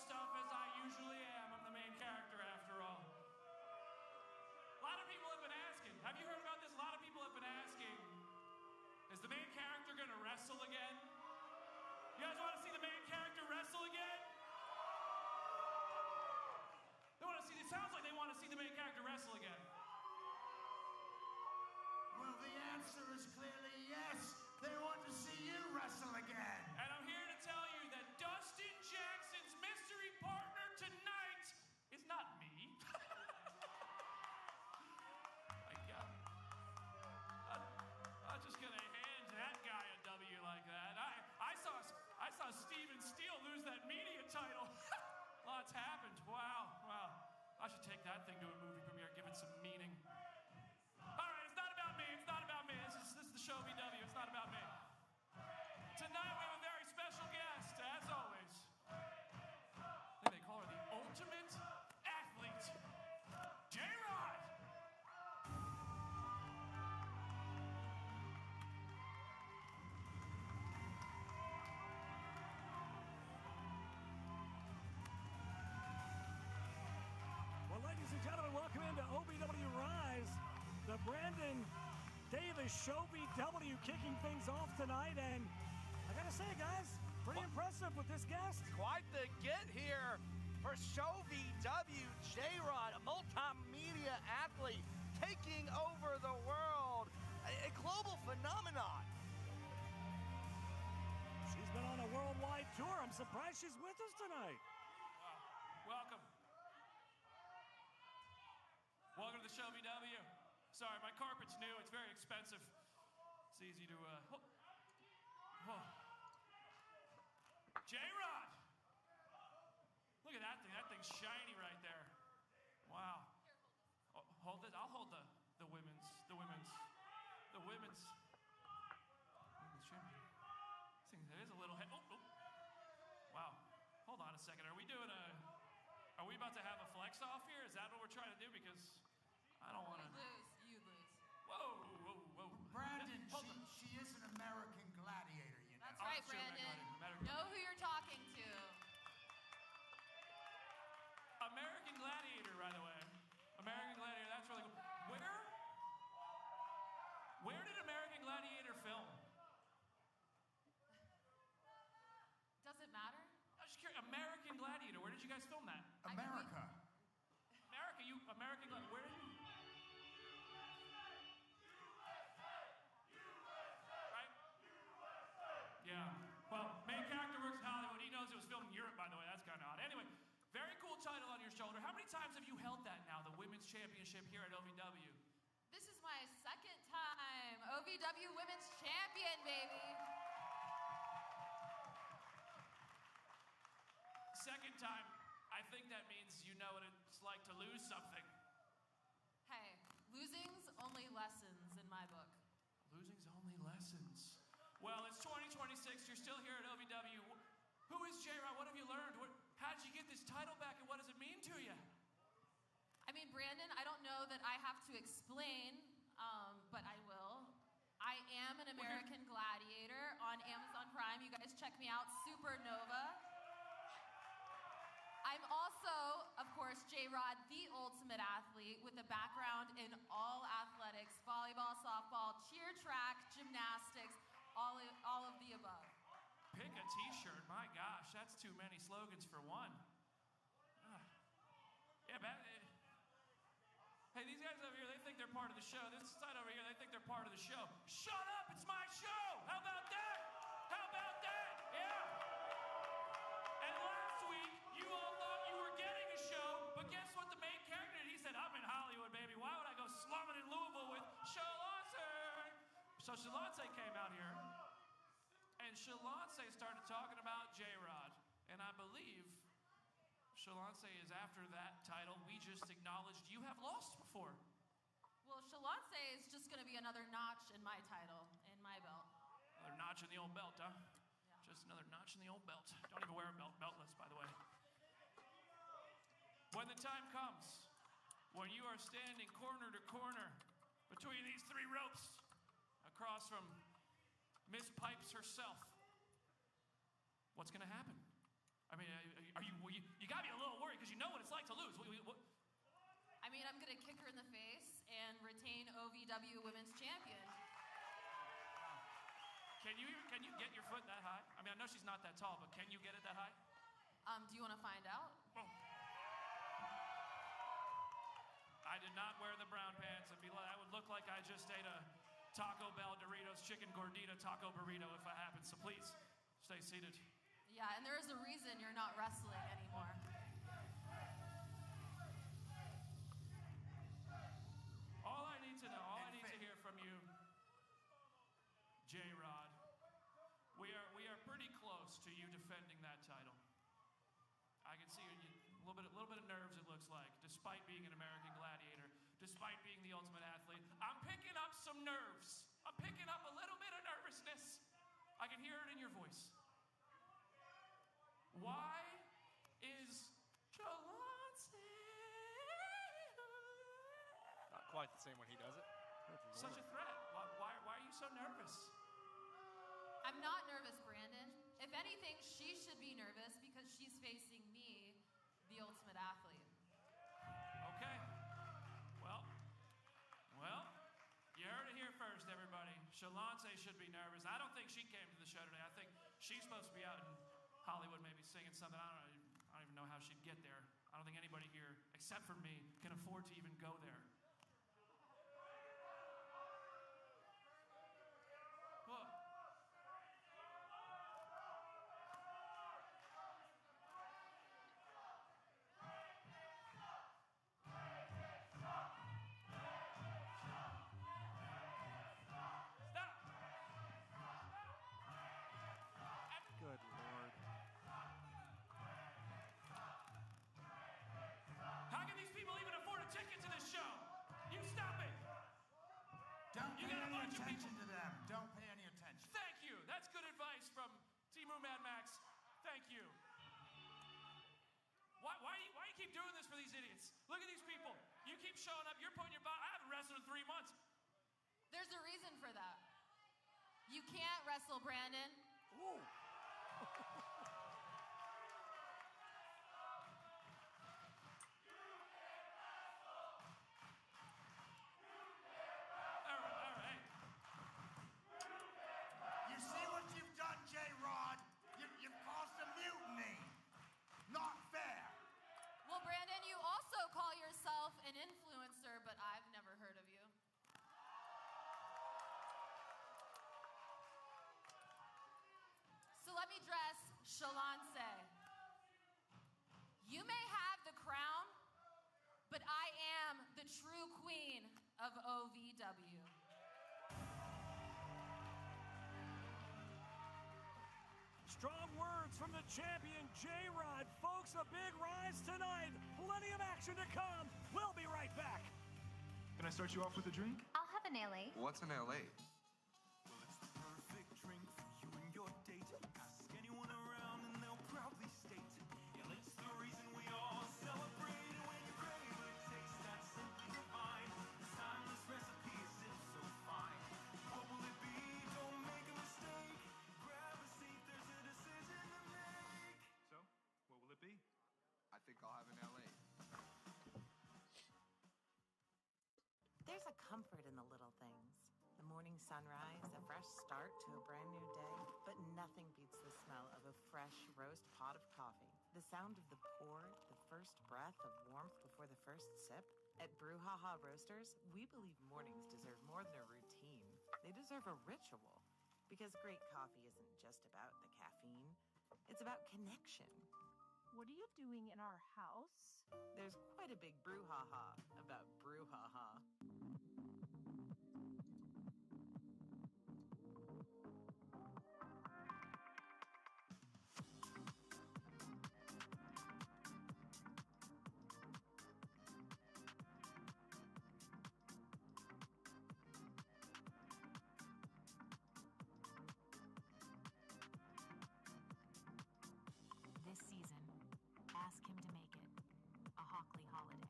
stuff as I usually am. I'm the main character after all. A lot of people have been asking. Have you heard about this? A lot of people have been asking, is the main character gonna wrestle again? You guys want to see the main character wrestle again? They want to see, it sounds like they want to see the main character wrestle again. Well, the answer is clearly yes. They want to see you wrestle again. And I'm here to tell you that Dustin Jackson's mystery partner tonight is not me. My God. I'm just gonna hand that guy a W like that. I saw Steven Steele lose that media title. Lots happened. Wow. I should take that thing to a movie premiere, give it some meaning. All right, it's not about me. This is the show OVW. It's not about me. Tonight we have a very special guest, as always. I think they call her the ultimate athlete, J-Rod. Well, ladies and gentlemen, welcome into OVW RISE. The Brandon Davis Show VW kicking things off tonight, and I gotta say, guys, pretty impressive with this guest. Quite the get here for Show VW. J-Rod, a multimedia athlete, taking over the world, a global phenomenon. She's been on a worldwide tour. I'm surprised she's with us tonight. Wow. Welcome to the Show VW. Sorry, my carpet's new. It's very expensive. It's easy to, J-Rod! Look at that thing. That thing's shiny right there. Wow. Oh, hold it. I'll hold the women's champion. This thing is a little heavy. Oh. Wow. Hold on a second. Are we about to have a flex off here? Is that what we're trying to do? Because I don't want to. You lose. Whoa. Brandon, she is an American gladiator, you know. That's right, Brandon. Know who you're talking to. American Gladiator, by the way. American Gladiator, that's really cool. Where did American Gladiator film? Does it matter? I'm just curious. American Gladiator, where did you guys film that? America. American Gladiator, where did you? Right? Yeah. Well, main character works in Hollywood. He knows it was filmed in Europe, by the way. That's kind of odd. Anyway, very cool title on your shoulder. How many times have you held that now, the Women's Championship here at OVW? This is my second time. OVW Women's Champion, baby. Second time, I think that means you know what it's like to lose something. Hey, losing's only lessons in my book. Losing's only lessons. Well, it's 2026. You're still here at OVW. Who is J-Rod? What have you learned? How did you get this title back, and what does it mean to you? I mean, Brandon, I don't know that I have to explain, but I will. I am an American Gladiator on Amazon Prime. You guys check me out, Supernova. I'm also, of course, J-Rod, the ultimate athlete with a background in all athletics, volleyball, softball, cheer, track, gymnastics, all of the above. Pick a t-shirt, my gosh, that's too many slogans for one. Hey, these guys over here, they think they're part of the show. This side over here, they think they're part of the show. Shut up, it's my show! How about that? Yeah! And last week, you all thought you were getting a show, but guess what the main character did? He said, I'm in Hollywood, baby. Why would I go slumming in Louisville with Shalonce? So Shalonce came out here, and Shalonce started talking about J-Rod. And I believe Shalonce is after that title we just acknowledged you have lost before. Well, Shalonce is just going to be another notch in my title, in my belt. Another notch in the old belt, huh? Yeah. Just another notch in the old belt. Don't even wear a belt, beltless, by the way. When the time comes, when you are standing corner to corner between these three ropes, across from Miss Pipes herself, what's going to happen? I mean, you gotta be a little worried because you know what it's like to lose. I mean, I'm gonna kick her in the face and retain OVW Women's Champion. Can you get your foot that high? I mean, I know she's not that tall, but can you get it that high? Do you want to find out? Oh. I did not wear the brown pants. That would look like I just ate a Taco Bell Doritos chicken gordita taco burrito if I happened. So please, stay seated. Yeah, and there is a reason you're not wrestling anymore. All I need to know, all I need to hear from you, J-Rod, we are pretty close to you defending that title. I can see a little bit of nerves, it looks like, despite being an American gladiator, despite being the ultimate athlete. I'm picking up some nerves. I'm picking up a little bit of nervousness. I can hear it in your voice. Why is Shalance Not quite the same when he does it. such a threat? Why are you so nervous? I'm not nervous, Brandon. If anything, she should be nervous because she's facing me, the ultimate athlete. Okay. Well, you heard it here first, everybody. Shalance should be nervous. I don't think she came to the show today. I think she's supposed to be out in Hollywood maybe singing something. I don't even know how she'd get there. I don't think anybody here, except for me, can afford to even go there. Look. Good Lord. How can these people even afford a ticket to this show? You stop it! Don't You pay got a any bunch of attention people- to them. Don't pay any attention. Thank you. That's good advice from Team Room Mad Max. Thank you. Why do you keep doing this for these idiots? Look at these people. You keep showing up. You're putting your body. I haven't wrestled in 3 months. There's a reason for that. You can't wrestle, Brandon. Ooh. All right. You see what you've done, J-Rod? You've caused a mutiny. Not fair. Well, Brandon, you also call yourself an influencer, but I've never heard of you. So let me dress Shalance. You may have the crown, but I am the true queen of OVW. Strong words from the champion, J-Rod. Folks, a big rise tonight. Plenty of action to come. We'll be right back. Can I start you off with a drink? I'll have an LA. What's an LA? Well, it's the perfect drink for you and your date. Ask anyone around and they'll proudly state. Yeah, it's the reason we all celebrate. And when you crave a taste that's simply divine, this timeless recipe is so fine. What will it be? Don't make a mistake. Grab a seat, there's a decision to make. So, what will it be? I think I'll have an LA. There's a comfort in the little things. The morning sunrise, a fresh start to a brand new day, but nothing beats the smell of a fresh roast pot of coffee. The sound of the pour, the first breath of warmth before the first sip. At Brouhaha Roasters, we believe mornings deserve more than a routine. They deserve a ritual. Because great coffee isn't just about the caffeine, it's about connection. What are you doing in our house? There's quite a big brouhaha about Brouhaha. This season, ask him to make it a Hockley holiday.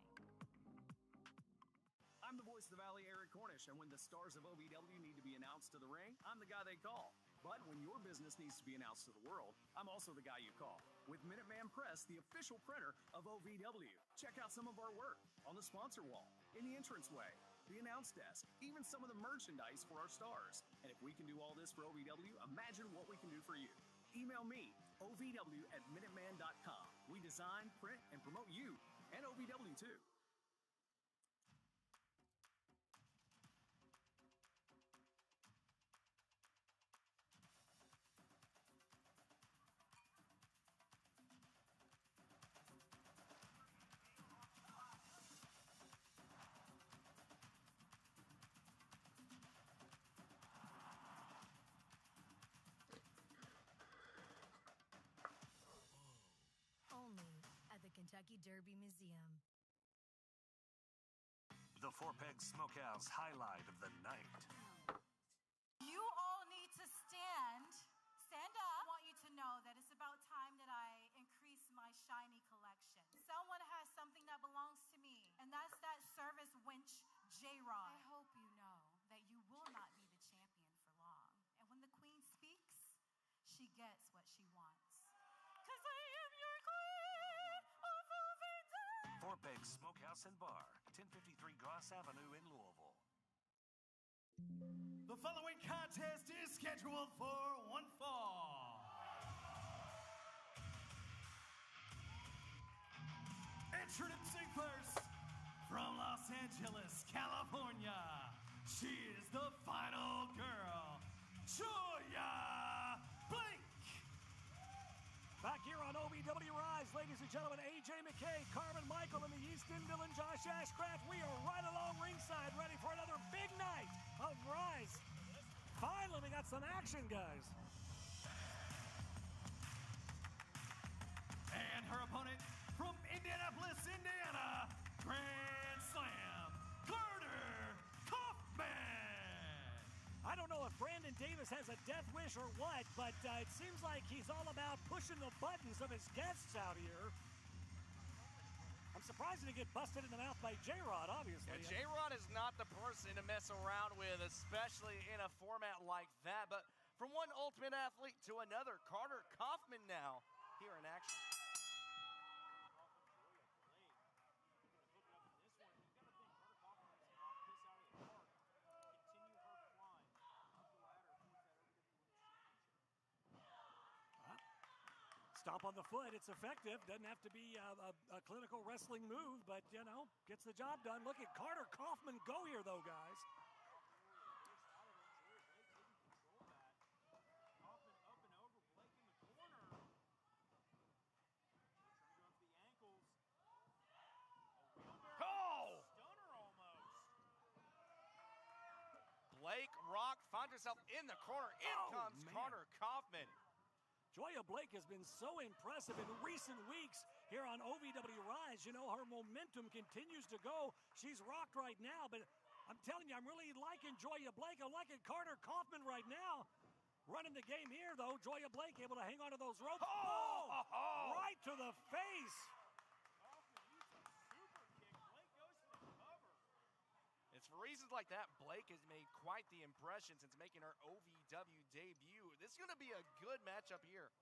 I'm the voice of the Valley, Eric Cornish, and when the stars of OVW need to be announced to the ring, I'm the guy they call. But when your business needs to be announced to the world, I'm also the guy you call. With Minuteman Press, the official printer of OVW. Check out some of our work on the sponsor wall, in the entranceway, the announce desk, even some of the merchandise for our stars. And if we can do all this for OVW, imagine what we can do for you. Email me, ovw@minuteman.com. We design, print, and promote you, and OVW too. Only at the Kentucky Derby Museum. The Four Pegs Smokehouse highlight of the night. You all need to stand. Stand up. I want you to know that it's about time that I increase my shiny collection. Someone has something that belongs to me, and that's that service winch, J-Rod. I hope you know that you will not be the champion for long. And when the queen speaks, she gets what she wants. 'Cause I am your queen of Overdrive. Four Pegs Smokehouse and Bar, 1053 Goss Avenue in Louisville. The following contest is scheduled for one fall. Introducing first, from Los Angeles, California, she is the final girl, Joya Blake. Back here on OVW RISE, ladies and gentlemen, AJ McKay, Carmen Michael in the East End Villain, Josh Ashcraft. We are right along ringside, ready for another big night of RISE. Finally, we got some action, guys. And her opponent from Indianapolis, Indiana, Grand Slam, Carter Kaufman. I don't know if Brandon Davis has a death wish or what, but it seems like he's all about pushing the buttons of his guests out here. I'm surprised he didn't get busted in the mouth by J-Rod, obviously. Yeah, J-Rod is not the person to mess around with, especially in a format like that. But from one ultimate athlete to another, Carter Kaufman now here in action. Stomp on the foot, it's effective. Doesn't have to be a clinical wrestling move, but, you know, gets the job done. Look at Carter Kaufman go here, though, guys. Oh! Blake Rock finds herself in the corner. In comes Carter Kaufman. Joya Blake has been so impressive in recent weeks here on OVW RISE. You know, her momentum continues to go. She's rocked right now, but I'm telling you, I'm really liking Joya Blake. I'm liking Carter Kaufman right now. Running the game here, though. Joya Blake able to hang on to those ropes. Oh! Right to the face. It's for reasons like that, Blake has made quite the impression since making her OVW debut. This is going to be a good matchup here.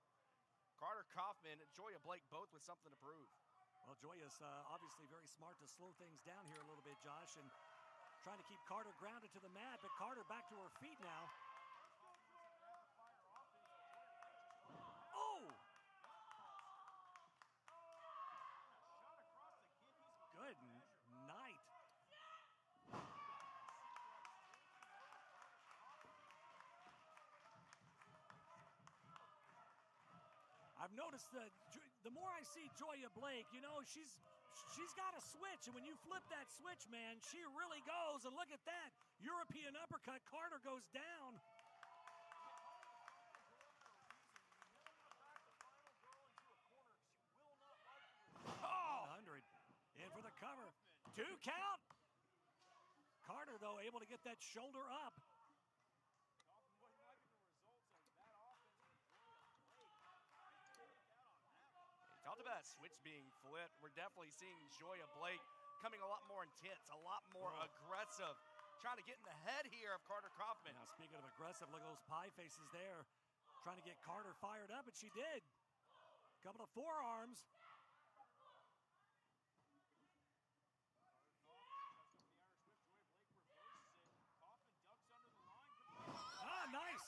Carter Kaufman and Joya Blake both with something to prove. Well, Joya's obviously very smart to slow things down here a little bit, Josh, and trying to keep Carter grounded to the mat, but Carter back to her feet now. Oh! Good night. I've noticed that the more I see Joya Blake, you know, she's got a switch, and when you flip that switch, man, she really goes. And look at that, European uppercut. Carter goes down. Oh! 100. In for the cover. 2 count. Carter, though, able to get that shoulder up. Talked about that switch being flipped. We're definitely seeing Joya Blake coming a lot more intense, a lot more aggressive. trying to get in the head here of Carter Kaufman. Now, speaking of aggressive, look at those pie faces there. Trying to get Carter fired up, and she did. Couple of forearms. Nice.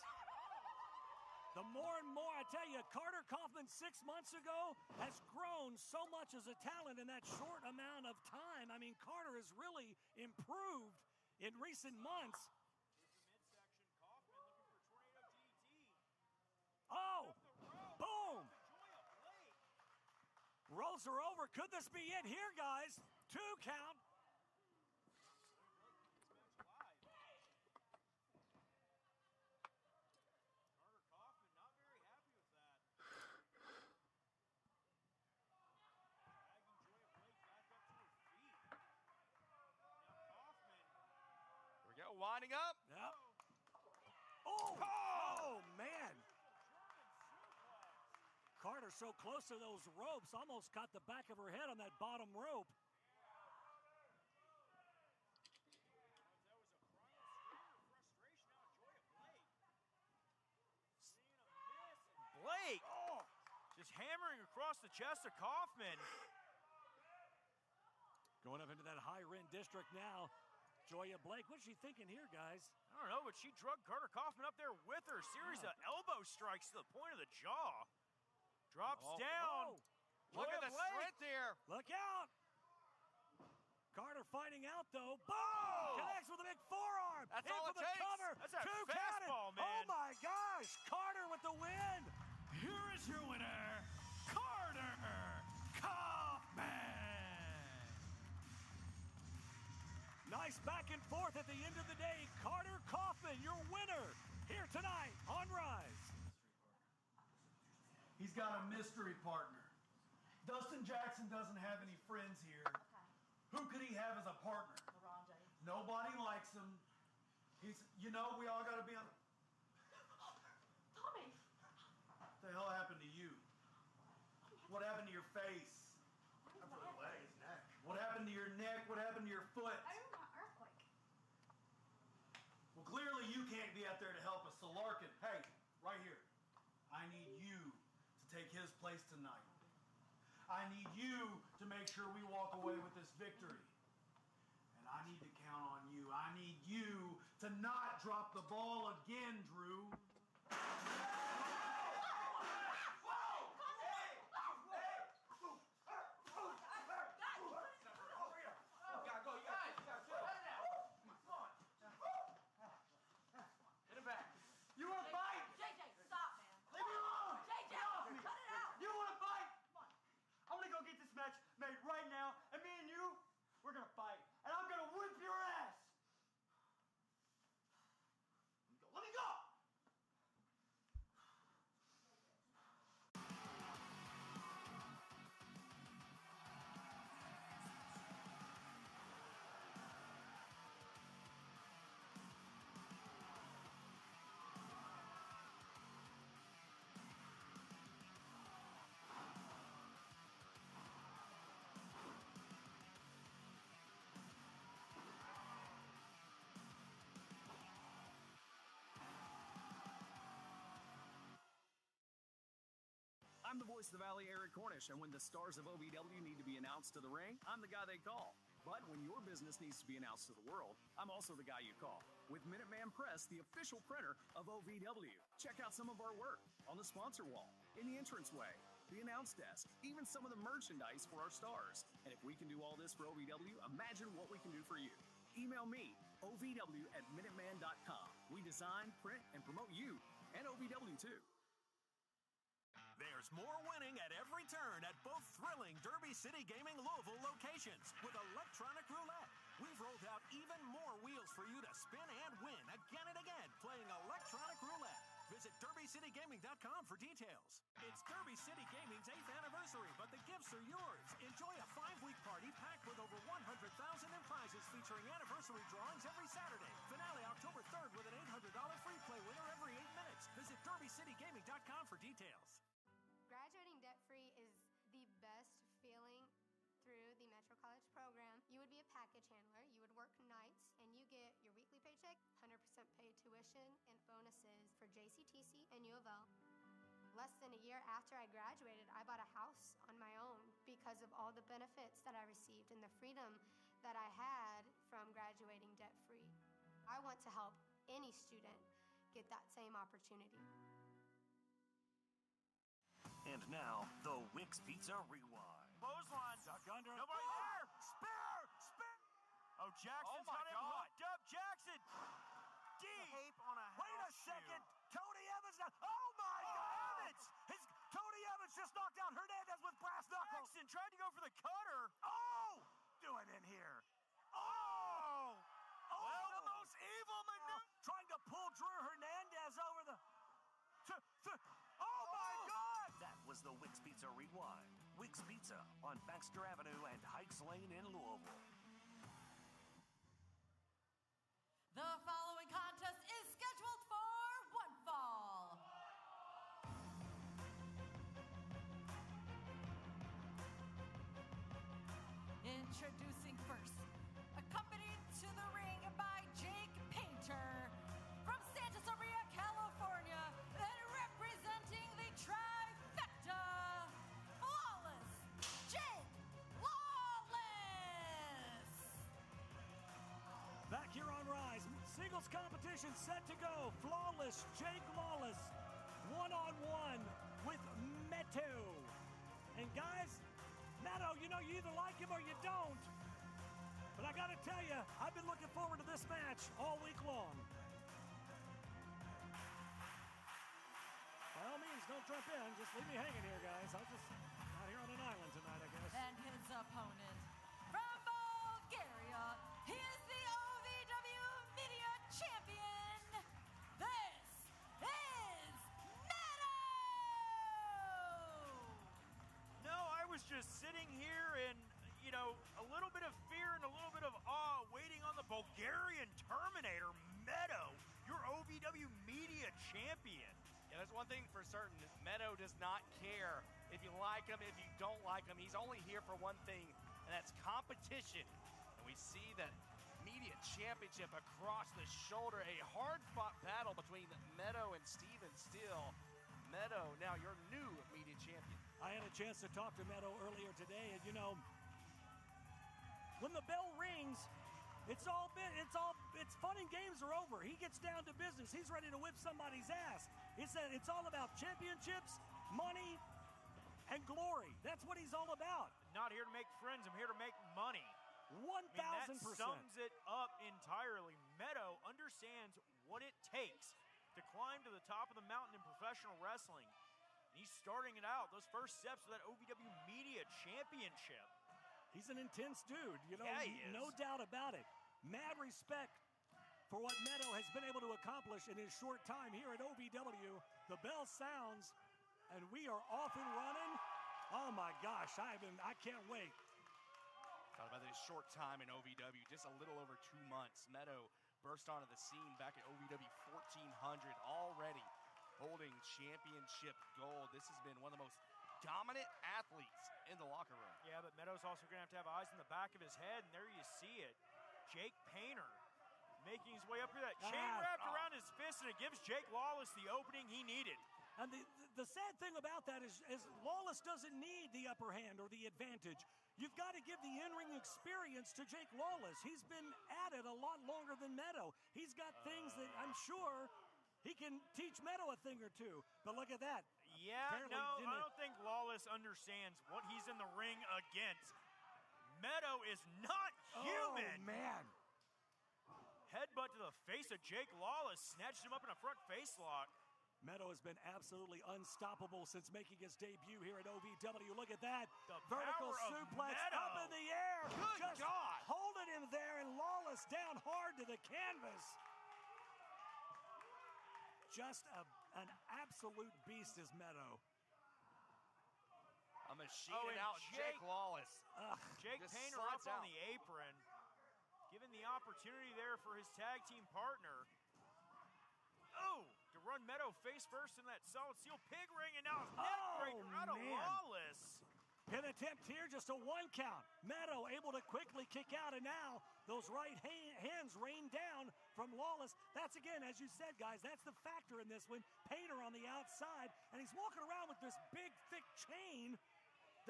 The more and more, I tell you, Carter Kaufman 6 months ago has grown so much as a talent in that short amount of time. I mean, Carter has really improved in recent months. Oh, boom. Rolls her over. Could this be it here, guys? 2 count. Winding up. Yep. Oh, man. Carter so close to those ropes, almost caught the back of her head on that bottom rope. Blake just hammering across the chest of Kaufman. Going up into that high-rim district now. Joya Blake, what's she thinking here, guys? I don't know, but she drugged Carter Kaufman up there with her. Series of elbow strikes to the point of the jaw. Drops down. Look at the strength here. Look out. Carter fighting out, though. Boom! Connects with a big forearm. That's in all for it the takes. cover. That's a 2 fastball, counted. man. Oh, my gosh. Carter with the win. Here is your winner, Carter Kaufman. Nice back and forth at the end of the day. Carter Kaufman, your winner, here tonight on Rise. He's got a mystery partner. Dustin Jackson doesn't have any friends here. Who could he have as a partner? LeBron James. Nobody likes him. We all got to be on. Tommy. What the hell happened to you? What happened to your face? After the leg, his neck. What happened to your neck? What happened to your foot? I remember an earthquake. Well, clearly you can't be out there to help us. So Larkin, hey, right here. I need you to take his place tonight. I need you to make sure we walk away with this victory. And I need to count on you. I need you to not drop the ball again, Drew. Made right now, and me and you, we're gonna fight, and I'm gonna whip your ass. Let me go. I'm the voice of the Valley, Eric Cornish, and when the stars of OVW need to be announced to the ring, I'm the guy they call. But when your business needs to be announced to the world, I'm also the guy you call. With Minuteman Press, the official printer of OVW. Check out some of our work on the sponsor wall, in the entranceway, the announce desk, even some of the merchandise for our stars. And if we can do all this for OVW, imagine what we can do for you. Email me, ovw@minuteman.com. We design, print, and promote you, and OVW too. There's more winning at every turn at both thrilling Derby City Gaming Louisville locations with electronic roulette. We've rolled out even more wheels for you to spin and win again and again playing electronic roulette. Visit derbycitygaming.com for details. It's Derby City Gaming's 8th anniversary, but the gifts are yours. Enjoy a 5-week party packed with over 100,000 in prizes featuring anniversary drawings every Saturday. Finale October 3rd with an $800 free play winner every 8 minutes. Visit derbycitygaming.com for details. Graduating debt-free is the best feeling through the Metro College program. You would be a package handler, you would work nights, and you get your weekly tuition and bonuses for JCTC and U of L. Less than a year after I graduated, I bought a house on my own because of all the benefits that I received and the freedom that I had from graduating debt-free. I want to help any student get that same opportunity. And now, the Wix Pizza Rewind. Clothesline. Duck under. Nobody there. Spear. Oh, Jackson's got him hooked up. Jackson. Deep on a Wait a second. Tony Evans. Oh, my God. Tony Evans just knocked out Hernandez with brass knuckles. Jackson tried to go for the cutter. Oh! Do it in here. Oh! Well, the most evil maneuver. Trying to pull Drew Hernandez over the... Oh, my God! That was the Wix Pizza Rewind. Wix Pizza on Baxter Avenue and Heights Lane in Louisville. The following contest is scheduled for one fall. Introducing first, accompanied to the ring by Jake Painter from Santa Maria, California, and representing the trifecta, Flawless Jake Lawless. Back here on Rise, singles competition set to go. Flawless Jake Lawless, one-on-one with Meto. And guys, Meto, you know you either like him or you don't. But I gotta tell you, I've been looking forward to this match all week long. By all means, don't jump in. Just leave me hanging here, guys. I'll just out here on an island tonight, I guess. And his opponent from Bulgaria, he is the OVW Media Champion. This is Meto! No, I was just sitting here in, a little bit of fear and a little bit of awe waiting on the Bulgarian Terminator, Meto, your OVW Media Champion. Yeah, that's one thing for certain. Meto does not care if you like him, if you don't like him. He's only here for one thing, and that's competition. And we see that Media Championship across the shoulder, a hard-fought battle between Meto and Steven Steele. Meto, now your new Media Champion. I had a chance to talk to Meto earlier today, and when the bell rings, it's fun and games are over. He gets down to business. He's ready to whip somebody's ass. It's all about championships, money, and glory. That's what he's all about. Not here to make friends. I'm here to make money. 1,000%. That sums it up entirely. Meto understands what it takes to climb to the top of the mountain in professional wrestling. And he's starting it out. Those first steps of that OVW Media Championship. He's an intense dude, Yeah, he is. No doubt about it. Mad respect for what Meto has been able to accomplish in his short time here at OVW. The bell sounds, and we are off and running. Oh my gosh, I can't wait. Thought about his short time in OVW, just a little over 2 months. Meto burst onto the scene back at OVW 1400, already holding championship gold. This has been one of the most dominant athletes in the locker room. Yeah, but Meto's also going to have eyes in the back of his head, and there you see it. Jake Painter making his way up here. That chain wrapped around his fist, and it gives Jake Lawless the opening he needed. And the sad thing about that is Lawless doesn't need the upper hand or the advantage. You've got to give the in-ring experience to Jake Lawless. He's been at it a lot longer than Meto. He's got things that I'm sure he can teach Meto a thing or two. But look at that. Yeah, Apparently I don't think Lawless understands what he's in the ring against. Meto is not human. Oh, man. Headbutt to the face of Jake Lawless, snatched him up in a front face lock. Meto has been absolutely unstoppable since making his debut here at OVW. Look at that. The vertical power of suplex Meto. up in the air. Good Just God. holding him there, and Lawless down hard to the canvas. Just an absolute beast is Meto. A machine out Jake Lawless. Jake Just Painter slides up on out. the apron, given the opportunity there for his tag team partner. Oh, to run Meto face first in that solid steel pig ring, and now his neck breaker out of man. Lawless. Pin attempt here, just a 1 count. Meadow able to quickly kick out, and now those right hands rain down from Lawless. That's, again, as you said, guys, that's the factor in this one. Painter on the outside, and he's walking around with this big, thick chain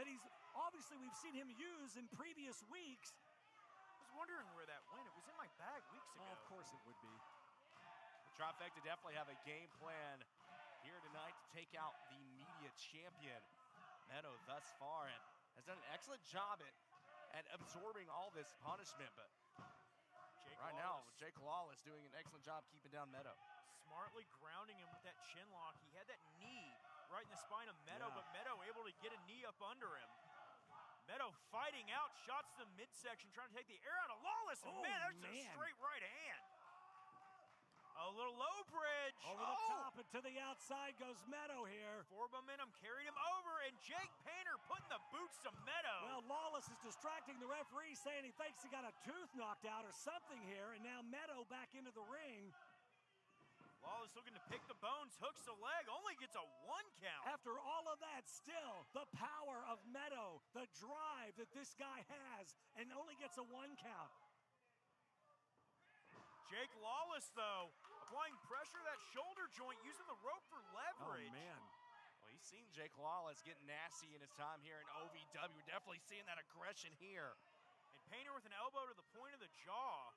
that we've seen him use in previous weeks. I was wondering where that went. It was in my bag weeks ago. Oh, of course it would be. The Trifecta definitely have a game plan here tonight to take out the media champion. Meadow thus far has done an excellent job at absorbing all this punishment, but right now, Jake Lawless doing an excellent job keeping down Meadow. Smartly grounding him with that chin lock. He had that knee right in the spine of Meadow, but Meadow able to get a knee up under him. Meadow fighting out, shots to the midsection, trying to take the air out of Lawless, and man, that's a straight right hand. A little low bridge. Over the top and to the outside goes Meadow here. Forward momentum carried him over, and Jake Painter putting the boots to Meadow. Well, Lawless is distracting the referee, saying he thinks he got a tooth knocked out or something here, and now Meadow back into the ring. Lawless looking to pick the bones, hooks the leg, only gets a 1 count. After all of that, still the power of Meadow, the drive that this guy has, and only gets a 1 count. Jake Lawless, though, applying pressure to that shoulder joint, using the rope for leverage. Oh, man. Well, he's seen Jake Lawless get nasty in his time here in OVW. We're definitely seeing that aggression here. And Painter with an elbow to the point of the jaw.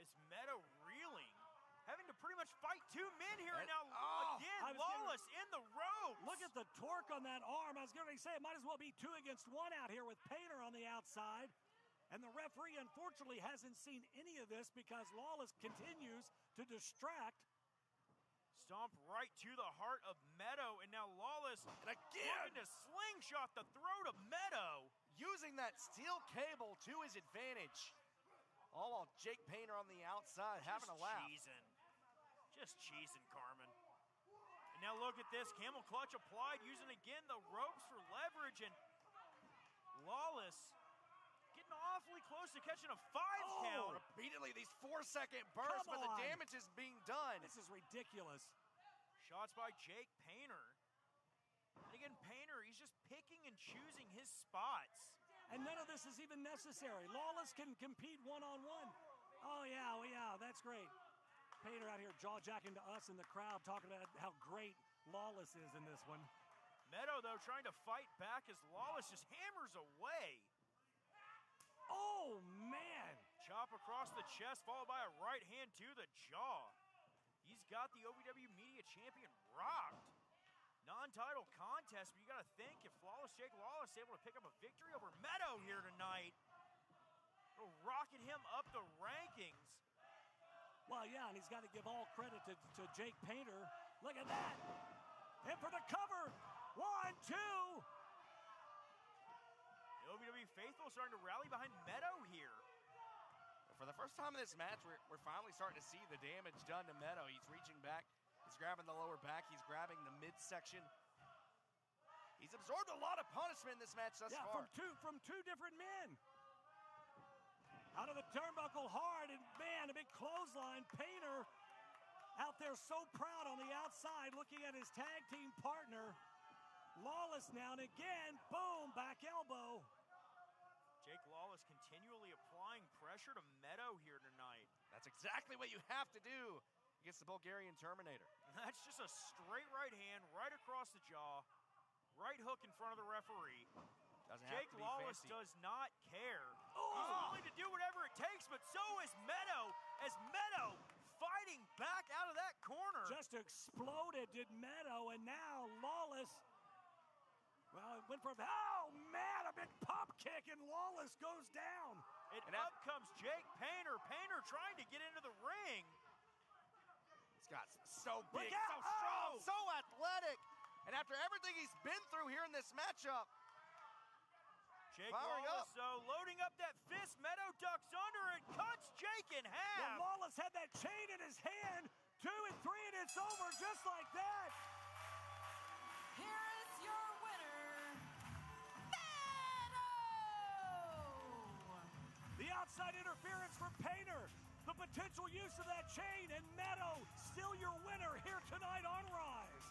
As Meadow reeling, having to pretty much fight 2 men here. And now, again, Lawless in the ropes. Look at the torque on that arm. I was going to say it might as well be 2 against 1 out here with Painter on the outside. And the referee, unfortunately, hasn't seen any of this because Lawless continues to distract. Stomp right to the heart of Meadow, and now Lawless looking to slingshot the throat of Meadow. Using that steel cable to his advantage. All while Jake Painter on the outside having a laugh. Just cheesing, Carmen. And now look at this, camel clutch applied, using again the ropes for leverage, and Lawless getting awfully close to catching a 5 count. Repeatedly, these 4-second bursts, but the damage is being done. This is ridiculous. Shots by Jake Painter. And again, Painter, he's just picking and choosing his spots. And none of this is even necessary. Lawless can compete one-on-one. Oh, yeah, that's great. Painter out here jaw-jacking to us in the crowd, talking about how great Lawless is in this one. Meadow, though, trying to fight back as Lawless just hammers away. Oh, man. Chop across the chest, followed by a right hand to the jaw. He's got the OVW Media Champion rocked. Non-title contest, but you got to think if Flawless Jake Lawless is able to pick up a victory over Meadow here tonight, it'll rocket him up the rankings. Well, yeah, and he's got to give all credit to Jake Painter. Look at that. And for the cover. 1, 2. The OVW faithful starting to rally behind Meadow here. For the first time in this match, we're finally starting to see the damage done to Meadow. He's reaching back. He's grabbing the lower back. He's grabbing the midsection. He's absorbed a lot of punishment in this match thus far. From two different men. Out of the turnbuckle hard, and man, a big clothesline. Painter out there so proud on the outside, looking at his tag team partner. Lawless now, and again, boom, back elbow. Jake Lawless continually applying pressure to Meadow here tonight. That's exactly what you have to do against the Bulgarian Terminator. And that's just a straight right hand right across the jaw. Right hook in front of the referee. Jake Lawless does not care. He's willing to do whatever it takes, but so is Meadow, as Meadow fighting back out of that corner. Just exploded, did Meadow, and now Lawless. Well, it went from, oh man, a big pop kick, and Lawless goes down. And up comes Jake Painter. Painter trying to get into the ring. He's got so big, so strong, so athletic. And after everything he's been through here in this matchup, Jake Lawless, though, loading up that fist. Meadow ducks under and cuts Jake in half. Well, Lawless had that chain in his hand. 2 and 3, and it's over just like that. Here is your winner, Meadow! The outside interference for Painter. The potential use of that chain, and Meadow still your winner here tonight on Rise.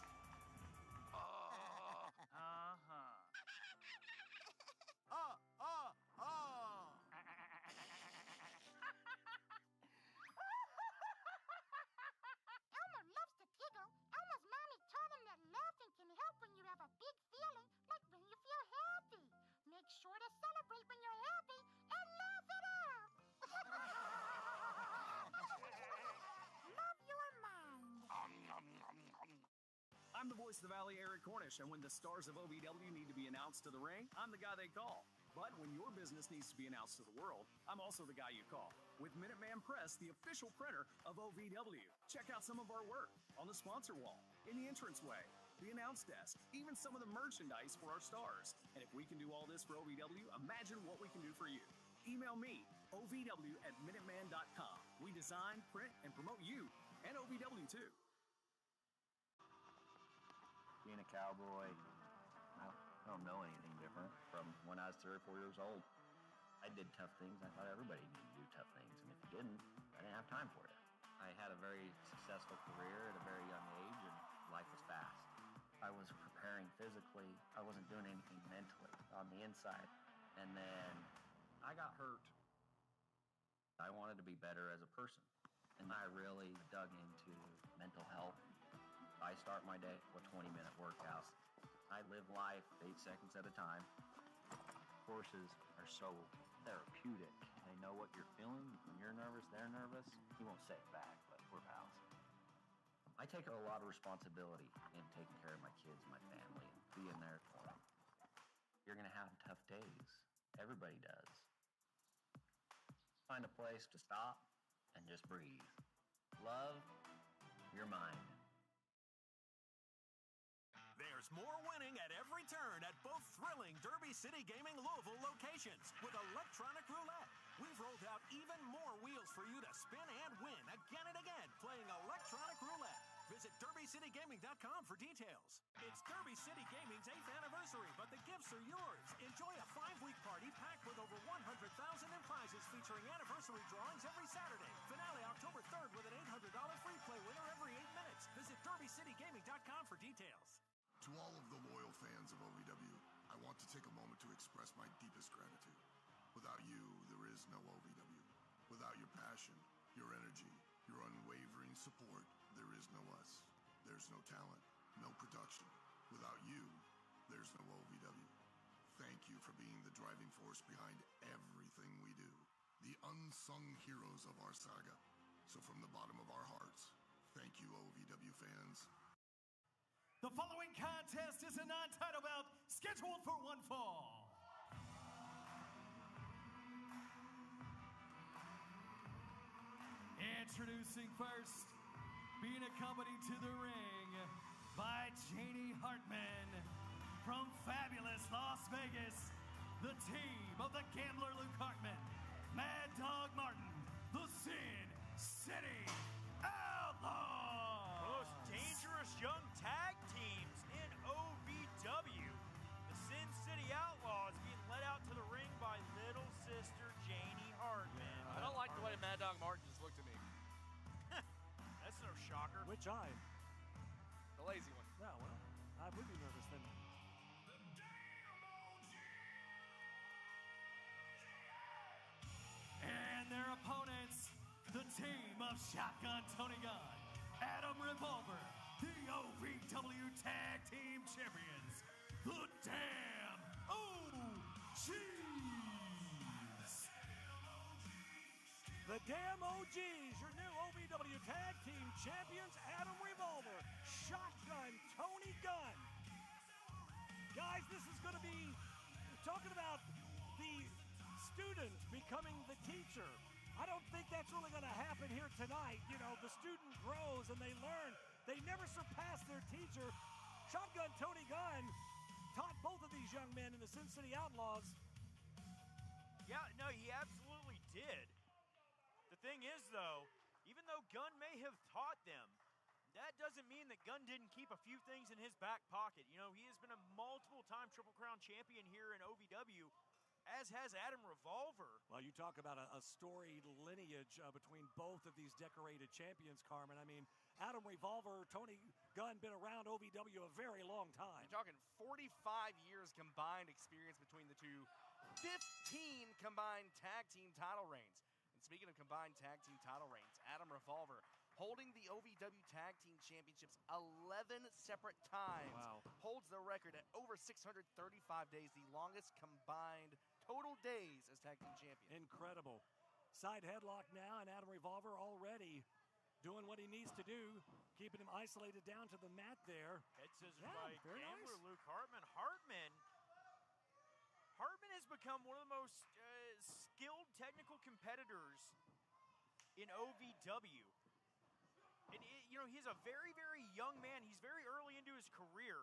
I'm the voice of the Valley, Eric Cornish, and when the stars of OVW need to be announced to the ring, I'm the guy they call. But when your business needs to be announced to the world, I'm also the guy you call. With Minuteman Press, the official printer of OVW. Check out some of our work on the sponsor wall, in the entranceway, the announce desk, even some of the merchandise for our stars. And if we can do all this for OVW, imagine what we can do for you. Email me, ovw@minuteman.com. We design, print, and promote you, and OVW too. Being a cowboy, I don't know anything different from when I was 3 or 4 years old. I did tough things. I thought everybody needed to do tough things, and if you didn't, I didn't have time for it. I had a very successful career at a very young age, and life was fast. I was preparing physically. I wasn't doing anything mentally on the inside, and then I got hurt. I wanted to be better as a person, and I really dug into mental health. I start my day with 20-minute workouts. I live life 8 seconds at a time. Horses are so therapeutic. They know what you're feeling. When you're nervous, they're nervous. You won't say it back, but we're pals. I take a lot of responsibility in taking care of my kids, my family, and being there for them. You're going to have tough days. Everybody does. Find a place to stop and just breathe. Love your mind. There's more winning at every turn at both thrilling Derby City Gaming Louisville locations with electronic roulette. We've rolled out even more wheels for you to spin and win again and again playing electronic roulette. Visit DerbyCityGaming.com for details. It's Derby City Gaming's 8th anniversary, but the gifts are yours. Enjoy a 5-week party packed with over 100,000 in prizes featuring anniversary drawings every Saturday. Finale October 3rd with an $800 free play winner every 8 minutes. Visit DerbyCityGaming.com for details. To all of the loyal fans of OVW, I want to take a moment to express my deepest gratitude. Without you, there is no OVW. Without your passion, your energy, your unwavering support, there is no us. There's no talent, no production. Without you, there's no OVW. Thank you for being the driving force behind everything we do. The unsung heroes of our saga. So from the bottom of our hearts, thank you, OVW fans. The following contest is a non-title bout scheduled for one fall. Introducing first, being accompanied to the ring by Janie Hartman from fabulous Las Vegas, the team of the gambler Luke Hartman, Mad Dog Martin, the Sin City Outlaws. The most dangerous young tag teams in OVW. The Sin City Outlaws being led out to the ring by little sister Janie Hartman. I don't like the way Mad Dog Martin just looked at me. That's no shocker. Which eye? The lazy one. Yeah, well, I would be nervous then. And their opponents, the team of Shotgun Tony Gunn, Adam Revolver, the OVW Tag Team Champions, the Damn OGs. The Damn OGs, your new OVW Tag Team Champions, Adam Revolver, Shotgun Tony Gunn. Guys, this is going to be, talking about the student becoming the teacher. I don't think that's really going to happen here tonight. You know, the student grows and they learn. They never surpass their teacher. Shotgun Tony Gunn taught both of these young men in the Sin City Outlaws. Yeah, no, he absolutely did. The thing is, though, even though Gunn may have taught them, that doesn't mean that Gunn didn't keep a few things in his back pocket. You know, he has been a multiple-time Triple Crown champion here in OVW, as has Adam Revolver. Well, you talk about a storied lineage between both of these decorated champions, Carmen. I mean, Adam Revolver, Tony Gunn, been around OVW a very long time. You're talking 45 years combined experience between the two. 15 combined tag team title reigns. And speaking of combined tag team title reigns, Adam Revolver holding the OVW Tag Team Championships 11 separate times. Wow. Holds the record at over 635 days, the longest combined total days as tag team champion. Incredible. Side headlock now, and Adam Revolver already doing what he needs to do, keeping him isolated down to the mat there. Head scissors Yeah, by very Gambler nice. Luke Hartman. Hartman has become one of the most skilled technical competitors in OVW. And, he's a very, very young man. He's very early into his career.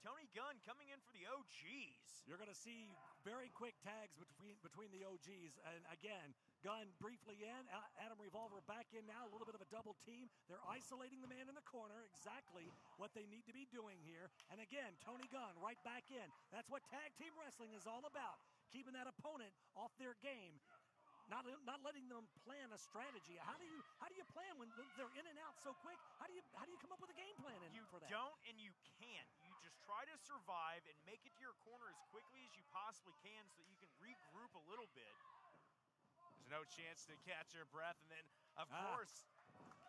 Tony Gunn coming in for the OGs. You're going to see very quick tags between the OGs. And again, Gunn briefly in, Adam Revolver back in now, a little bit of a double team. They're isolating the man in the corner, exactly what they need to be doing here. And again, Tony Gunn right back in. That's what tag team wrestling is all about, keeping that opponent off their game. Not letting them plan a strategy. How do you plan when they're in and out so quick? How do you come up with a game plan for that? You don't and you can't. You just try to survive and make it to your corner as quickly as you possibly can so that you can regroup a little bit. There's no chance to catch your breath, and then of course,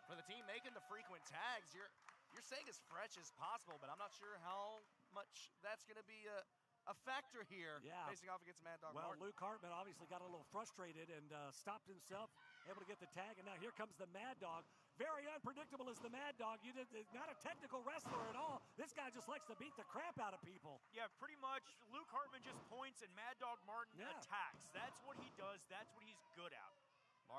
for the team making the frequent tags, you're staying as fresh as possible, but I'm not sure how much that's going to be a factor here, facing off against Mad Dog Well, Martin. Luke Hartman obviously got a little frustrated and stopped himself, able to get the tag, and now here comes the Mad Dog. Very unpredictable is the Mad Dog. Not a technical wrestler at all. This guy just likes to beat the crap out of people. Yeah, pretty much. Luke Hartman just points and Mad Dog Martin attacks. That's what he does. That's what he's good at.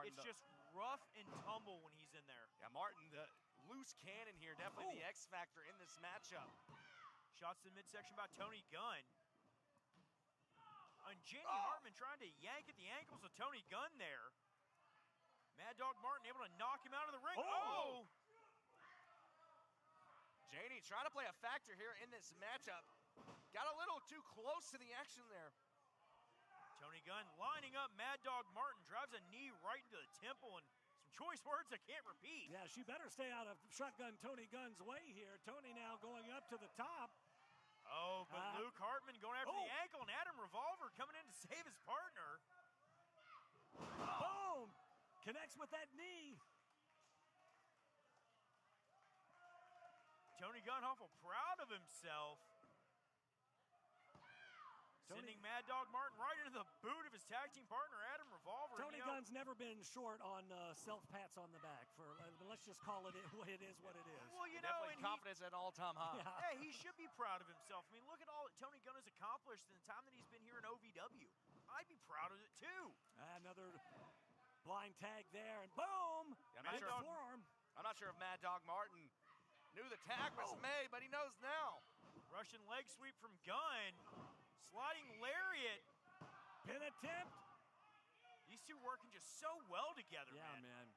It's just rough and tumble when he's in there. Yeah, Martin, the loose cannon here, definitely the X factor in this matchup. Shots to the midsection by Tony Gunn. And Jamie Hartman trying to yank at the ankles of Tony Gunn there. Mad Dog Martin able to knock him out of the ring. Oh! Janie trying to play a factor here in this matchup. Got a little too close to the action there. Tony Gunn lining up Mad Dog Martin, drives a knee right into the temple, and some choice words I can't repeat. Yeah, she better stay out of shotgun Tony Gunn's way here. Tony now going up to the top. Oh, but Luke Hartman going after the ankle, and Adam Revolver coming in to save his partner. Boom! Connects with that knee. Tony Gunn awful proud of himself. Sending Mad Dog Martin right into the boot of his tag team partner, Adam Revolver. Tony Gunn's never been short on self-pats on the back. Let's just call it what it is. Well, definitely confidence at an all-time high. Yeah, he should be proud of himself. I mean, look at all that Tony Gunn has accomplished in the time that he's been here in OVW. I'd be proud of it, too. Another blind tag there, and boom! Yeah, I'm not sure if Mad Dog Martin knew the tag was made, but he knows now. Russian leg sweep from Gunn. Sliding lariat. Pin attempt. These two working just so well together, man.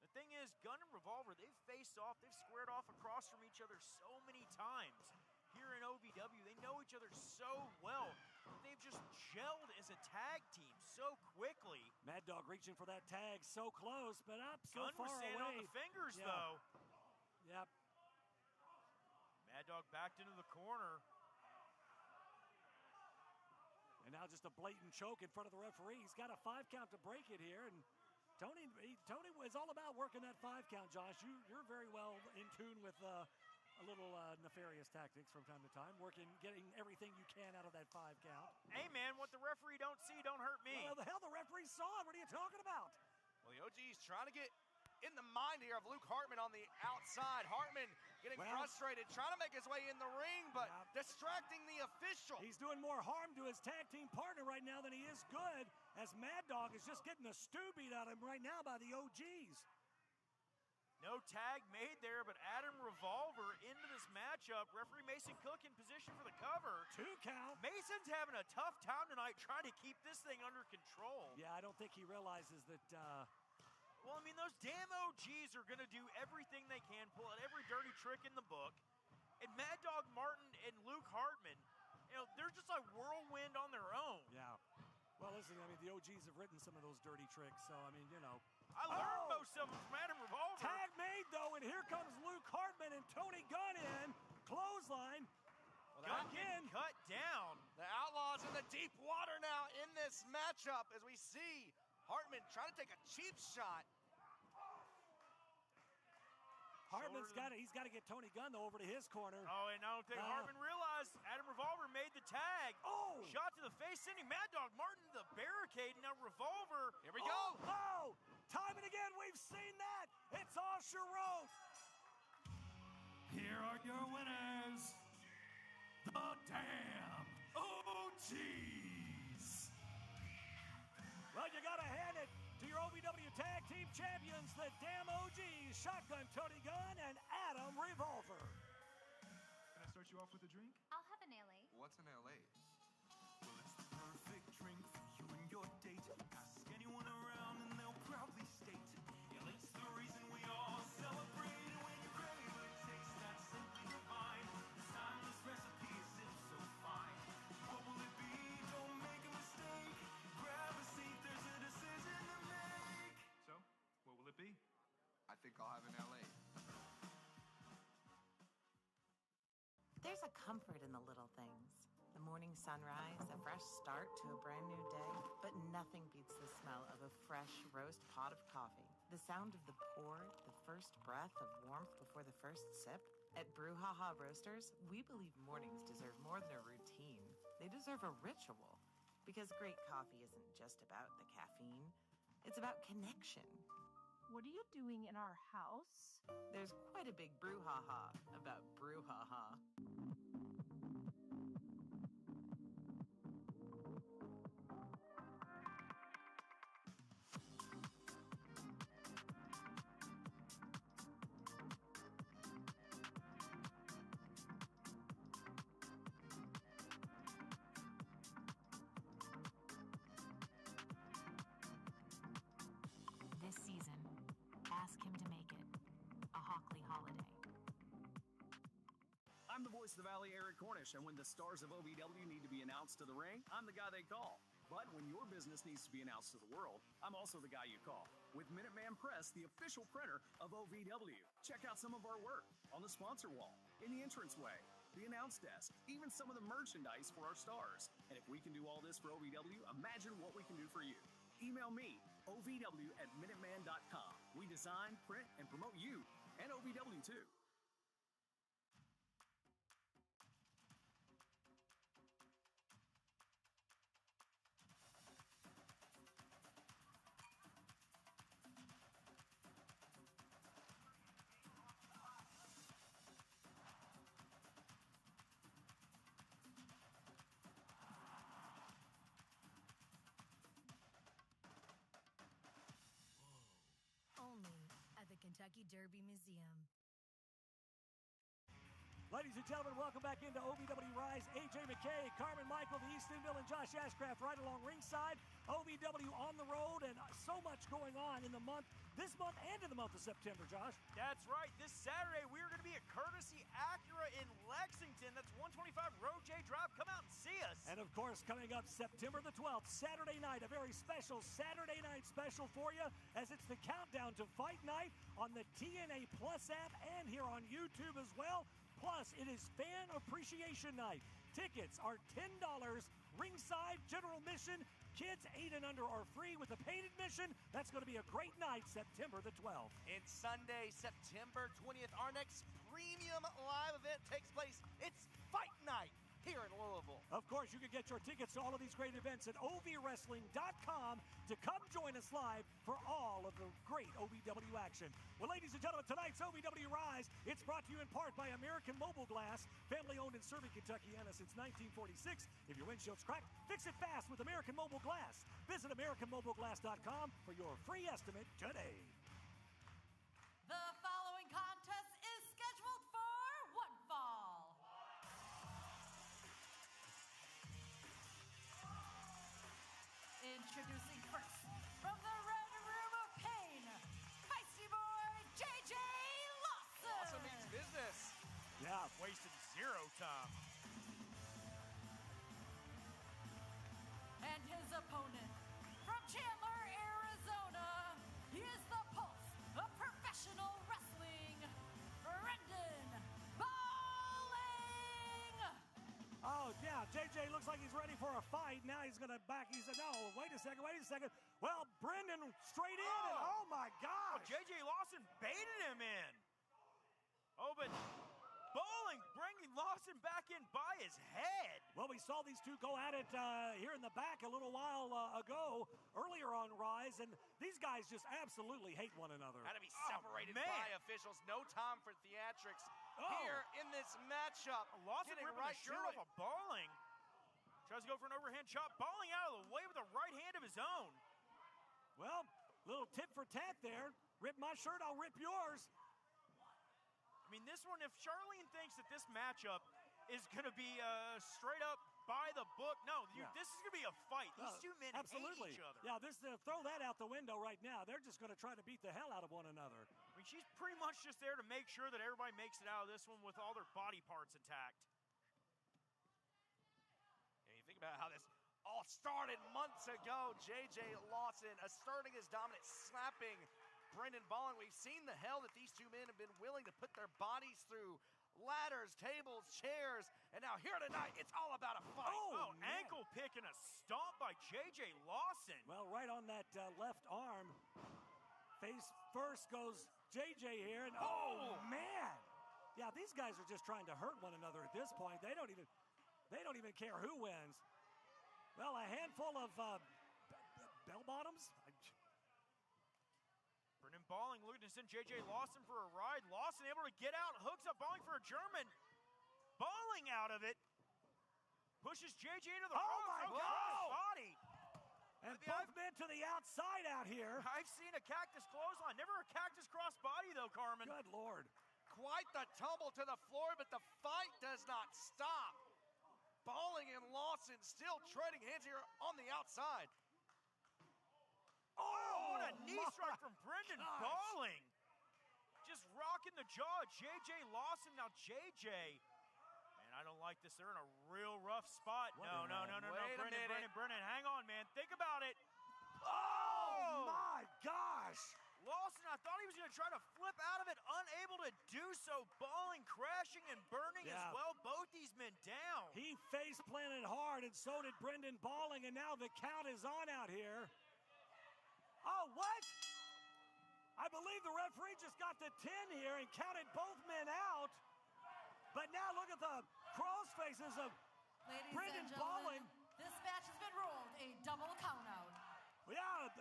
The thing is, Gunn and Revolver, they've faced off, they've squared off across from each other so many times. Here in OVW, they know each other so well. They've just gelled as a tag team so quickly. Mad Dog reaching for that tag, so close, but up so Gunn far was standing away. on the fingers, though. Yep. Mad Dog backed into the corner. And now just a blatant choke in front of the referee. He's got a 5 count to break it here. And Tony is all about working that 5 count, Josh. You're very well in tune with a little nefarious tactics from time to time, getting everything you can out of that 5 count. Hey, man, what the referee don't see don't hurt me. Well, the hell, the referee saw it. What are you talking about? Well, the OG's trying to get in the mind here of Luke Hartman on the outside. Hartman getting frustrated, trying to make his way in the ring, but distracting the official. He's doing more harm to his tag team partner right now than he is good, as Mad Dog is just getting the stew beat out of him right now by the OGs. No tag made there, but Adam Revolver into this matchup. Referee Mason Cook in position for the cover. 2 count. Mason's having a tough time tonight trying to keep this thing under control. Yeah, I don't think he realizes that... Well, I mean, those damn OGs are going to do everything they can, pull out every dirty trick in the book. And Mad Dog Martin and Luke Hartman, they're just like whirlwind on their own. Yeah. Well, listen, I mean, the OGs have written some of those dirty tricks, so, I mean, I learned most of them from Adam Revolver. Tag made, though, and here comes Luke Hartman and Tony Gunn in. Clothesline. Gunn getting cut down. The Outlaws in the deep water now in this matchup as we see Hartman trying to take a cheap shot. Hartman's he's got to get Tony Gunn over to his corner. Oh, and I don't think Hartman realized Adam Revolver made the tag. Oh! Shot to the face, sending Mad Dog Martin to the barricade. Now Revolver. Here we go. Oh! Time and again, we've seen that. Crusher wrote. Here are your winners, the Damn OGs. Well, you got to hand it to your OVW Tag Team Champions, the Damn OGs, Shotgun Tony Gunn and Adam Revolver. Can I start you off with a drink? I'll have an LA. What's an LA? Well, it's the perfect drink for you and your date. Ask anyone around and they'll proudly state, yeah, it's the reason we all celebrate. And when you crave a taste that's simply divine, this timeless recipe is so fine. What will it be? Don't make a mistake. Grab a seat, there's a decision to make. So, what will it be? I think I'll have an LA. There's a comfort in the little things. The morning sunrise, a fresh start to a brand new day, but nothing beats the smell of a fresh roast pot of coffee. The sound of the pour, the first breath of warmth before the first sip. At Brouhaha Roasters, we believe mornings deserve more than a routine. They deserve a ritual. Because great coffee isn't just about the caffeine, it's about connection. What are you doing in our house? There's quite a big brouhaha about Brouhaha. This season, ask him to make it a Hockley holiday. I'm the voice of the Valley, Eric Cornish, and when the stars of OVW need to be announced to the ring, I'm the guy they call. But when your business needs to be announced to the world, I'm also the guy you call. With Minuteman Press, the official printer of OVW. Check out some of our work on the sponsor wall, in the entranceway, the announce desk, even some of the merchandise for our stars. And if we can do all this for OVW, imagine what we can do for you. Email me, ovw@minuteman.com. We design, print, and promote you, and OVW too. Only at the Kentucky Derby Museum. Ladies and gentlemen, welcome back into OVW Rise. AJ McKay, Carmen Michael, the Eastonville, and Josh Ashcraft right along ringside. OVW on the road, and so much going on in the month, this month and in the month of September, Josh. That's right. This Saturday, we are going to be at Courtesy Acura in Lexington. That's 125 Road J Drive. Come out and see us. And of course, coming up September the 12th, Saturday night, a very special Saturday night special for you, as it's the countdown to Fight Night on the TNA Plus app and here on YouTube as well. Plus, it is Fan Appreciation Night. Tickets are $10, ringside, general admission. Kids 8 and under are free with a paid admission. That's going to be a great night, September the 12th. And Sunday, September 20th, our next premium live event takes place. It's Fight Night here in Louisville. Of course, you can get your tickets to all of these great events at ovwrestling.com to come join us live for all of the great OVW action. Well, ladies and gentlemen, tonight's OVW Rise, it's brought to you in part by American Mobile Glass, family-owned in Serving, Kentuckiana since 1946. If your windshield's cracked, fix it fast with American Mobile Glass. Visit AmericanMobileGlass.com for your free estimate today. The following contest is scheduled for one fall. Introducing first, from the Red Room of Pain, Feisty Boy JJ Lawson. Lawson means business. Yeah, wasted zero time. And his opponent, from Chandler, Arizona, he is the pulse of professional wrestling, Brendan Balling. Oh, yeah, JJ looks like he's ready for a fight. Now he's going to back. He said, no, wait a second. Well, Brendan straight in, and oh, my gosh. Oh, JJ Lawson baited him in. Oh, but Balling bringing Lawson back in by his head. Well, we saw these two go at it here in the back a little while earlier on Rise, and these guys just absolutely hate one another. Had to be separated by a officials. No time for theatrics here in this matchup. Lawson Getting ripping right the shirt to off of Balling. Tries to go for an overhand chop. Balling out of the way with a right hand of his own. Well, little tit for tat there. Rip my shirt, I'll rip yours. I mean, this one, if Charlene thinks that this matchup is going to be straight up by the book, no, this is going to be a fight. These two men absolutely hate each other. Yeah, throw that out the window right now. They're just going to try to beat the hell out of one another. I mean, she's pretty much just there to make sure that everybody makes it out of this one with all their body parts intact. And you think about how this all started months ago. J.J. Lawson asserting his dominance, slapping Brendan Balling. We've seen the hell that these two men have been willing to put their bodies through. Ladders, tables, chairs, and now here tonight, it's all about a fight. Oh, ankle pick and a stomp by J.J. Lawson. Well, right on that left arm. Face first goes J.J. here, and oh, man. Yeah, these guys are just trying to hurt one another at this point. They don't even care who wins. Well, a handful of bell bottoms. Brendan Balling looking to send J.J. Lawson for a ride. Lawson able to get out, hooks up Balling for a German. Balling out of it. Pushes J.J. into the body. And both men to the outside out here. I've seen a cactus clothesline. Never a cactus cross body, though, Carmen. Good Lord. Quite the tumble to the floor, but the fight does not stop. Balling and Lawson still trading hands here on the outside. Oh, what a knee strike from Brendan Balling. Just rocking the jaw of J.J. Lawson. Now J.J. Man, I don't like this. They're in a real rough spot. No. Brendan, hang on, man. Think about it. Oh, my gosh. Lawson, I thought he was going to try to flip out of it, unable to do so. Balling, crashing, and burning as well. Both these men down. He face planted hard, and so did Brendan Balling, and now the count is on out here. Oh, what? I believe the referee just got the 10 here and counted both men out. But now look at the cross faces of Brendan Balling. This match has been ruled a double countout. Yeah,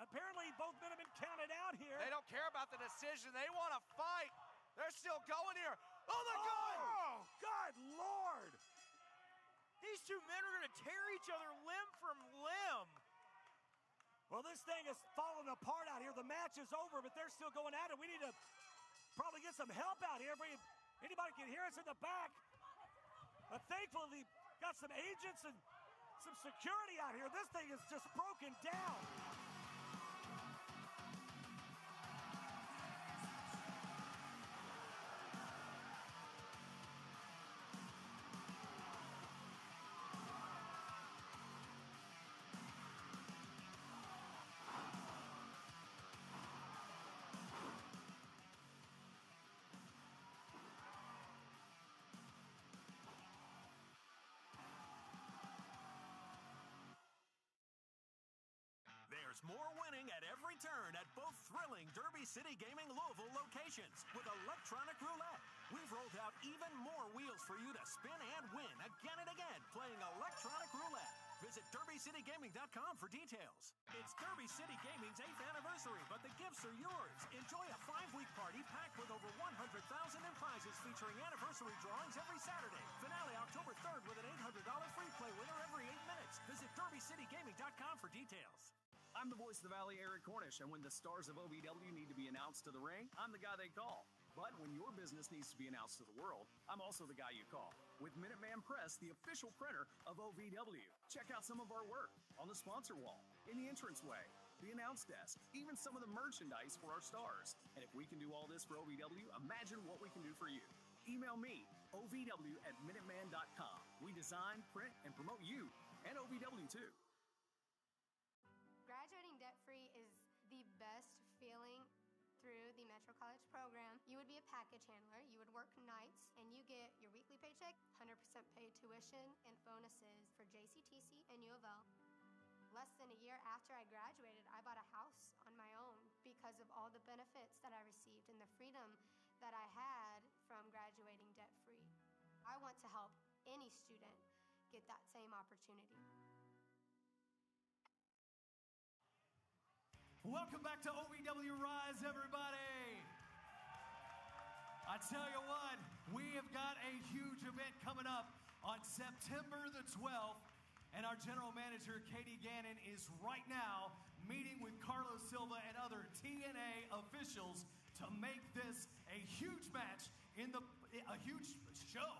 apparently both men have been counted out here. They don't care about the decision. They want to fight. They're still going here. Oh, my God! Oh, good Lord! These two men are going to tear each other limb from limb. Well, this thing is falling apart out here. The match is over, but they're still going at it. We need to probably get some help out here. Anybody can hear us in the back. But thankfully, got some agents and some security out here. This thing is just broken down. There's more winning at every turn at both thrilling Derby City Gaming Louisville locations. With electronic roulette, we've rolled out even more wheels for you to spin and win again and again playing electronic roulette. Visit DerbyCityGaming.com for details. It's Derby City Gaming's 8th anniversary, but the gifts are yours. Enjoy a 5-week party packed with over 100,000 in prizes featuring anniversary drawings every Saturday. Finale October 3rd with an $800 free play winner every 8 minutes. Visit DerbyCityGaming.com for details. I'm the voice of the Valley, Eric Cornish, and when the stars of OVW need to be announced to the ring, I'm the guy they call. But when your business needs to be announced to the world, I'm also the guy you call. With Minuteman Press, the official printer of OVW. Check out some of our work on the sponsor wall, in the entranceway, the announce desk, even some of the merchandise for our stars. And if we can do all this for OVW, imagine what we can do for you. Email me, ovw@minuteman.com. We design, print, and promote you, and OVW too. Graduating debt-free is the best feeling through the Metro College program. You would be a package handler, you would work nights, and you get your weekly paycheck, 100% paid tuition, and bonuses for JCTC and U of L. Less than a year after I graduated, I bought a house on my own because of all the benefits that I received and the freedom that I had from graduating debt-free. I want to help any student get that same opportunity. Welcome back to OVW RISE, everybody. tell you what, we have got a huge event coming up on September the 12th, and our general manager, Katie Gannon, is right now meeting with Carlos Silva and other TNA officials to make this a huge match a huge show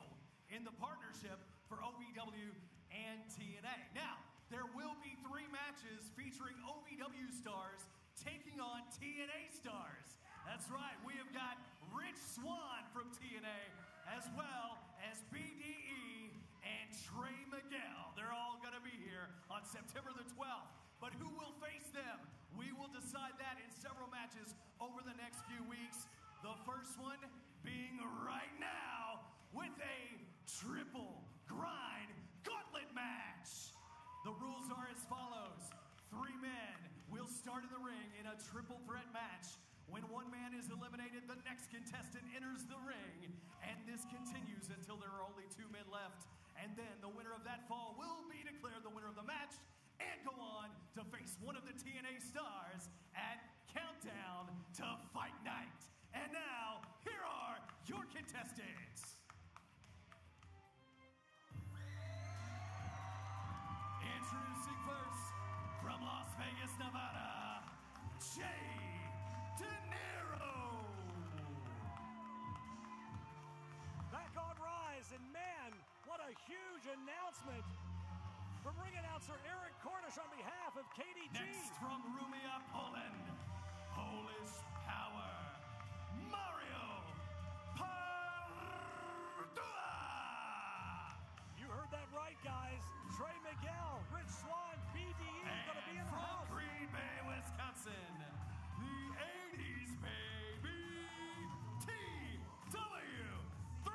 in the partnership for OVW and TNA. Now, there will be 3 matches featuring OVW stars taking on TNA stars. That's right, we have got Rich Swann from TNA, as well as BDE and Trey Miguel. They're all going to be here on September the 12th. But who will face them? We will decide that in several matches over the next few weeks. The first one being right now with a triple grind gauntlet match. The rules are as follows. 3 men will start in the ring in a triple threat match. When one man is eliminated, the next contestant enters the ring, and this continues until there are only 2 men left. And then the winner of that fall will be declared the winner of the match and go on to face one of the TNA stars at Countdown to Fight Night. And now, here are your contestants. Introducing first, from Las Vegas, Nevada, Jay De Niro. Back on Rise, and man, what a huge announcement from ring announcer Eric Cornish on behalf of KDG. Next from Rumia, Poland, Polish Power, Mario Pardua. You heard that right, guys. Trey Miguel, Rich Swann, BDE going to be in the from house. Green Bay, Wisconsin, the 80s baby, TW3.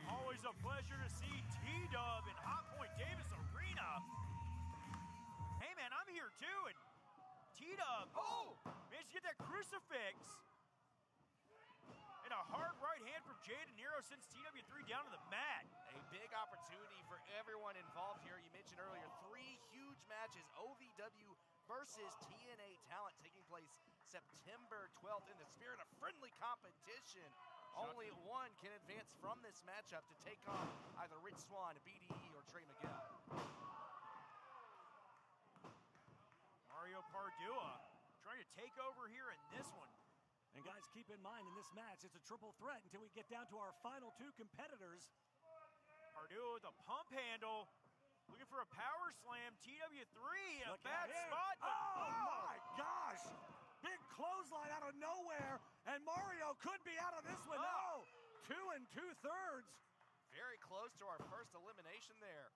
Always a pleasure to see T-Dub in Hotpoint Davis Arena. Hey, man, I'm here too, and T-Dub managed to get that crucifix. And a hard right hand from Jay De Niro sends TW3 down to the mat. A big opportunity for everyone involved here. You mentioned earlier 3 huge matches, OVW versus TNA talent, taking place September 12th in the spirit of friendly competition. Only one can advance from this matchup to take on either Rich Swann, BDE, or Trey Miguel. Mario Pardua trying to take over here in this one. And guys, keep in mind, in this match, it's a triple threat until we get down to our final 2 competitors. Pardua with a pump handle, looking for a power slam. TW3 in a Look bad at him. spot. Oh my gosh! Big clothesline out of nowhere, and Mario could be out of this one. No, 2 2/3. Very close to our first elimination there.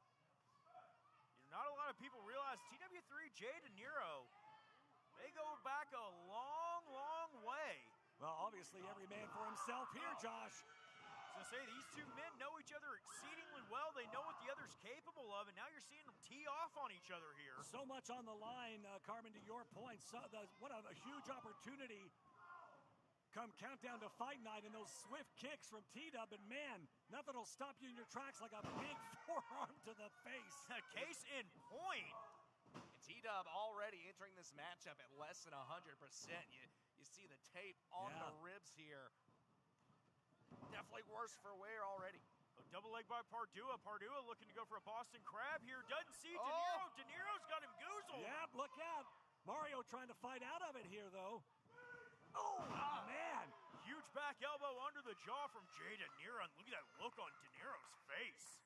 Not a lot of people realize TW3, Jay De Niro, they go back a long, long way. Well, obviously every man for himself here, Josh. So say these 2 men know each other exceedingly well. They know what the other's capable of, and now you're seeing them tee off on each other here. So much on the line, Carmen, to your point. What a huge opportunity come Countdown to Fight Night, and those swift kicks from T-Dub, and man, nothing will stop you in your tracks like a big forearm to the face. Case in point. And T-Dub already entering this matchup at less than 100%. You see the tape on the ribs here. Definitely worse for wear already. A double leg by Pardua. Pardua looking to go for a Boston Crab here. Doesn't see De Niro. De Niro's got him goozled. Yeah, look out. Mario trying to fight out of it here, though. Oh, man. Huge back elbow under the jaw from Jay De Niro. And look at that look on De Niro's face.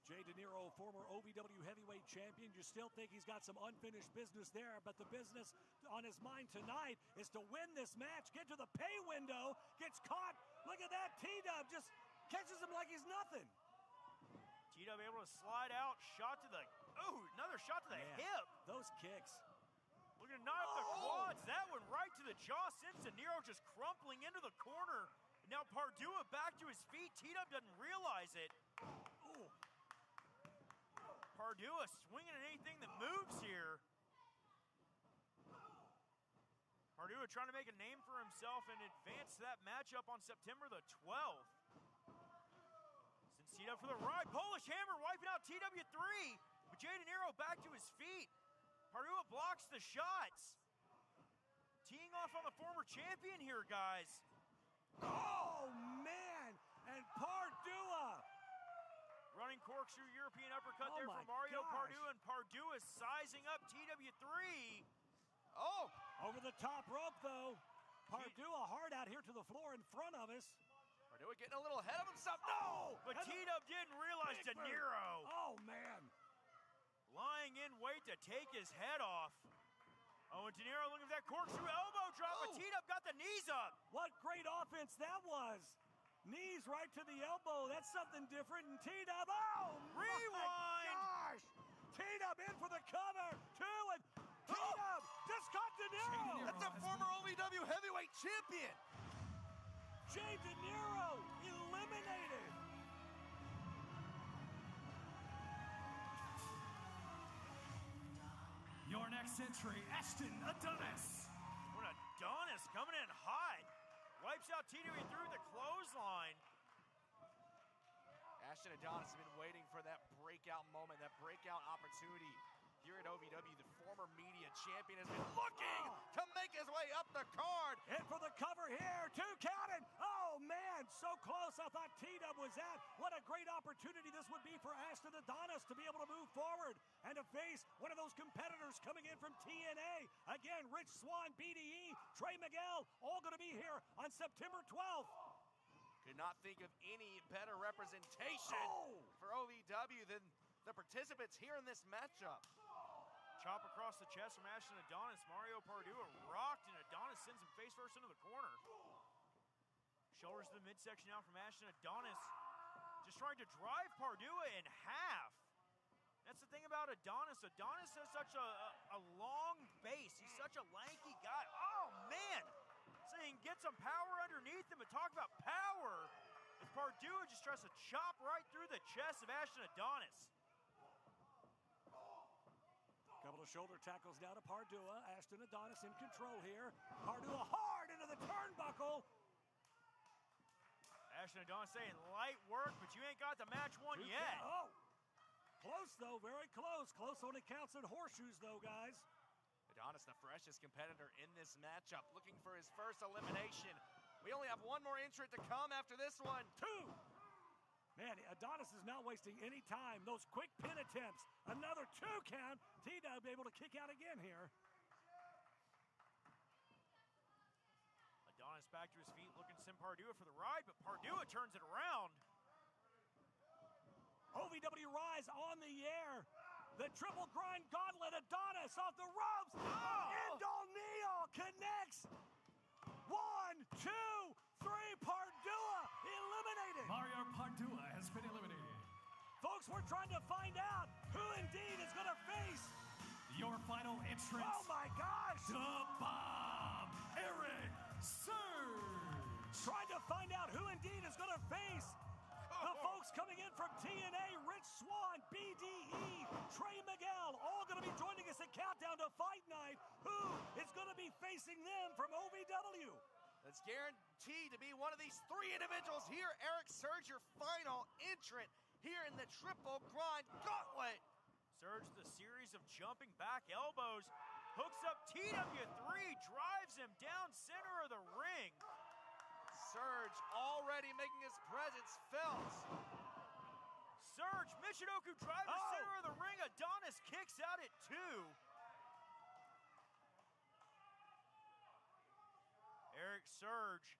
Jay De Niro, former OVW heavyweight champion. You still think he's got some unfinished business there, but the business on his mind tonight is to win this match, get to the pay window, gets caught. Look at that. T-Dub just catches him like he's nothing. T-Dub able to slide out, shot to the, another shot to the hip. Those kicks. Looking to knock the quads. That one right to the jaw sends De Niro just crumpling into the corner. And now Pardua back to his feet. T-Dub doesn't realize it. Ooh. Pardua swinging at anything that moves here. Pardua trying to make a name for himself and advance to that matchup on September the 12th. Sends T-Dub for the ride. Polish Hammer wiping out TW3. But Jay De Niro back to his feet. Pardua blocks the shots. Teeing off on the former champion here, guys. Oh, man! And Pardua! Running corkscrew European uppercut Oh there my from Mario gosh. Pardua, and Pardua is sizing up TW3. Oh! Over the top rope, though. Pardua hard out here to the floor in front of us. Pardua getting a little ahead of himself. No! But T-Dub didn't realize De Big move. Niro Oh, man. lying in wait to take his head off. Oh, and De Niro looking for that corkscrew elbow drop, but T-Dub got the knees up. What great offense that was. Knees right to the elbow. That's something different. And T-Dub, oh, Rewind! my gosh. T-Dub in for the cover. Two, and T-Dub just got De Niro. That's a former OVW heavyweight champion. Jay De Niro eliminated. Your next entry, Ashton Adonis. When Adonis coming in hot. Wipes out TW through the clothesline. Ashton Adonis has been waiting for that breakout moment, that breakout opportunity here at OVW. The former media champion has been looking to make his way up the card. In for the cover here. Two counted. Oh, man, so close. I thought T-Dub was at. What a great opportunity this would be for Ashton Adonis to be able to move forward and to face one of those competitors coming in from TNA. Again, Rich Swann, BDE, Trey Miguel, all going to be here on September 12th. Could not think of any better representation for OVW than the participants here in this matchup. Chop across the chest from Ashton Adonis. Mario Pardua rocked, and Adonis sends him face first into the corner. Shoulders to the midsection now from Ashton Adonis. Just trying to drive Pardua in half. That's the thing about Adonis. Adonis has such a long base. He's such a lanky guy. Oh, man. So he can get some power underneath him, and talk about power. As Pardua just tries to chop right through the chest of Ashton Adonis. Couple of shoulder tackles now to Pardua. Ashton Adonis in control here. Pardua hard into the turnbuckle. Ashton Adonis saying light work, but you ain't got the match won yet. Oh, close though, very close. Close only counts in horseshoes though, guys. Adonis, the freshest competitor in this matchup, looking for his first elimination. We only have one more entrant to come after this one. Two. Man, Adonis is not wasting any time. Those quick pin attempts. Another 2 count. T-Dub able to kick out again here. Adonis back to his feet, looking to send Pardua for the ride, but Pardua turns it around. OVW Rise on the air. The triple grind gauntlet. Adonis off the ropes. Indol Neo connects. 1, 2, 3. Pardua eliminated. Mario Pardua has been eliminated. Folks, we're trying to find out who indeed is going to face your final entrance. Oh my gosh! The Bomb, Eric Surge. Trying to find out who indeed is going to face the folks coming in from TNA, Rich Swann, BDE, Trey Miguel, all going to be joining us at Countdown to Fight Night. Who is going to be facing them from OVW? That's guaranteed to be one of these 3 individuals here. Eric Surge, your final entrant here in the Triple Grind Gauntlet. Surge with a series of jumping back elbows. Hooks up TW3, drives him down center of the ring. Surge already making his presence felt. Surge, Michinoku drives to center of the ring. Adonis kicks out at 2. Eric Surge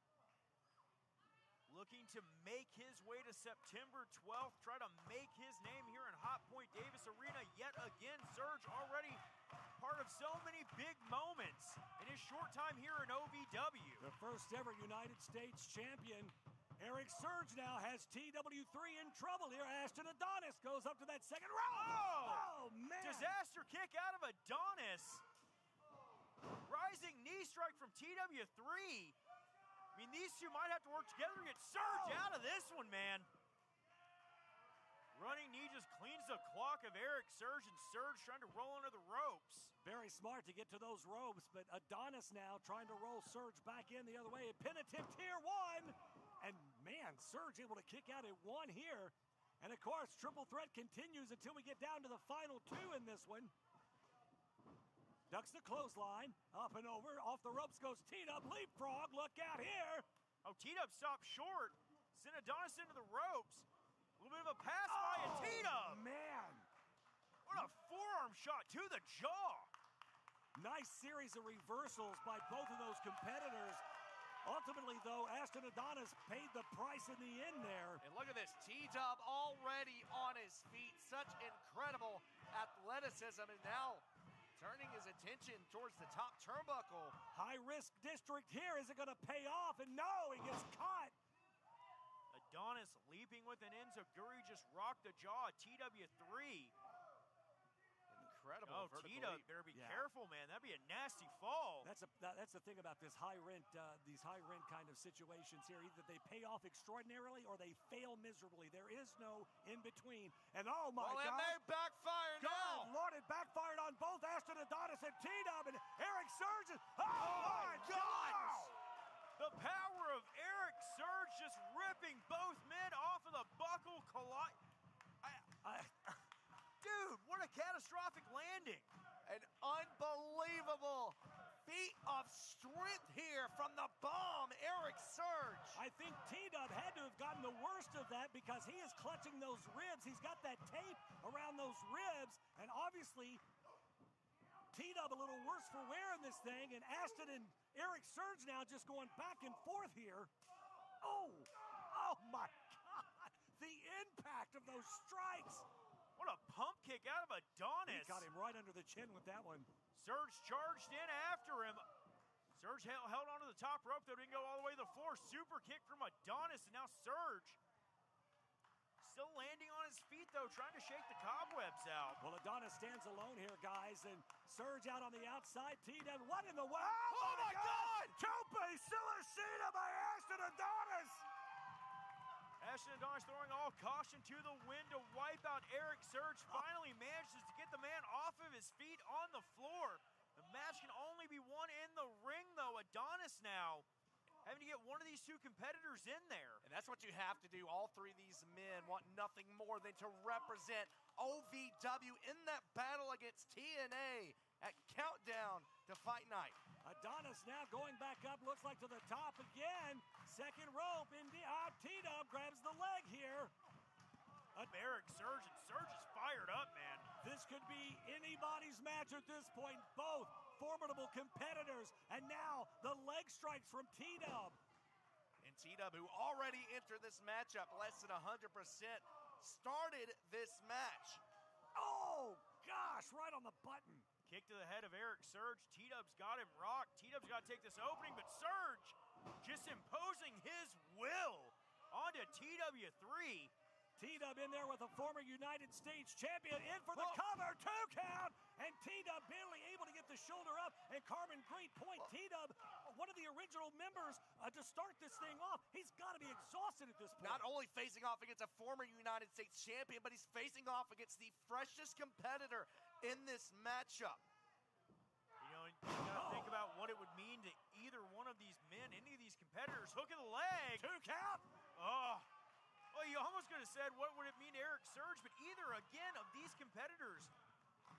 looking to make his way to September 12th, try to make his name here in Hotpoint Davis Arena yet again. Surge already part of so many big moments in his short time here in OVW. The first ever United States champion. Eric Surge now has TW3 in trouble here. Ashton Adonis goes up to that second round. Oh, man. Disaster kick out of Adonis. Rising knee strike from TW3. I mean, these two might have to work together to get Surge out of this one, man. Running knee just cleans the clock of Eric Surge, and Surge trying to roll under the ropes. Very smart to get to those ropes, but Adonis now trying to roll Surge back in the other way. A pin attempt here, 1. And man, Surge able to kick out at 1 here. And of course, triple threat continues until we get down to the final 2 in this one. Ducks the clothesline, up and over, off the ropes goes T-Dub, leapfrog, look out here. Oh, T-Dub stopped short. Sent Adonis into the ropes. A little bit of a pass by a T-Dub. Man. What a forearm shot to the jaw. Nice series of reversals by both of those competitors. Ultimately, though, Ashton Adonis paid the price in the end there. And look at this, T-Dub already on his feet. Such incredible athleticism, and now turning his attention towards the top turnbuckle. High-risk district here. Is it going to pay off? And no, he gets caught. Adonis leaping with an enziguri just rocked the jaw. TW3. Incredible. Oh, T-Dub better be careful, man. That'd be a nasty fall. That's the thing about this these high rent kind of situations here. Either they pay off extraordinarily or they fail miserably. There is no in between. And oh my God! Well, it may backfire now. Lord, it backfired on both Ashton Adonis and T-Dub and Eric Surgeon. Oh my God! The power of Eric Surge just ripping both men off of the buckle collide. Dude, what a catastrophic landing. An unbelievable feat of strength here from the bomb, Eric Surge. I think T-Dub had to have gotten the worst of that because he is clutching those ribs. He's got that tape around those ribs, and obviously T-Dub a little worse for wear in this thing, and Ashton and Eric Surge now just going back and forth here. Oh my God, the impact of those strikes. What a pump kick out of Adonis. He got him right under the chin with that one. Surge charged in after him. Surge held onto the top rope, though, didn't go all the way to the floor. Super kick from Adonis, and now Surge still landing on his feet, though, trying to shake the cobwebs out. Well, Adonis stands alone here, guys, and Surge out on the outside. T-Dub, what in the world? Oh my God! Tope Suicida by Ashton Adonis! Ashton Adonis throwing all caution to the wind to wipe out Eric Surge. Finally manages to get the man off of his feet on the floor. The match can only be won in the ring, though. Adonis now having to get one of these two competitors in there. And that's what you have to do. All three of these men want nothing more than to represent OVW in that battle against TNA at Countdown to Fight Night. Adonis now going back up, looks like to the top again. Second rope, T-Dub grabs the leg here. Eric Surge, and Surge is fired up, man. This could be anybody's match at this point. Both formidable competitors, and now the leg strikes from T-Dub. And T-Dub, who already entered this matchup less than 100%, started this match. Oh, gosh, right on the button. Kick to the head of Eric Surge. T-Dub's got him rocked. T-Dub's got to take this opening, but Surge just imposing his will onto TW3. T-Dub in there with a former United States champion, in for the cover, 2 count, and T-Dub barely able to get the shoulder up, and Carmen, great point. T-Dub, one of the original members to start this thing off. He's got to be exhausted at this point. Not only facing off against a former United States champion, but he's facing off against the freshest competitor in this matchup. You know, you gotta think about what it would mean to either one of these men, any of these competitors. Hook of the leg. 2 count. Well, you almost could have said, what would it mean to Eric Surge? But either, again, of these competitors,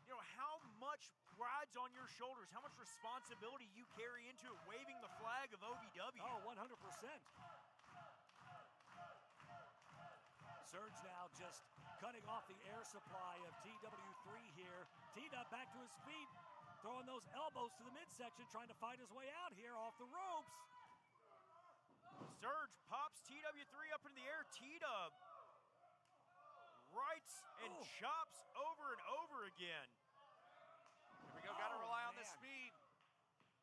you know, how much rides on your shoulders, how much responsibility you carry into it, waving the flag of OVW. Oh, 100%. Surge now just cutting off the air supply of TW3 here. T-Dub back to his feet, throwing those elbows to the midsection, trying to fight his way out here off the ropes. Surge pops TW3 up into the air. T-Dub rights and chops over and over again. Here we go, gotta rely on the speed.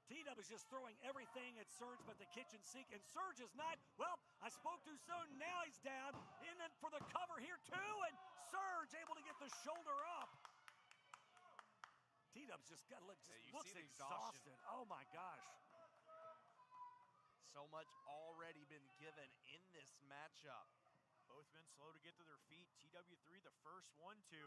T-Dub is just throwing everything at Surge but the kitchen sink, and Surge is not, well, I spoke too soon, now he's down, in for the cover here too, and Surge able to get the shoulder up. T-Dub's just looks exhausted. Oh my gosh. So much already been given in this matchup. Both men slow to get to their feet. TW3 the first one to.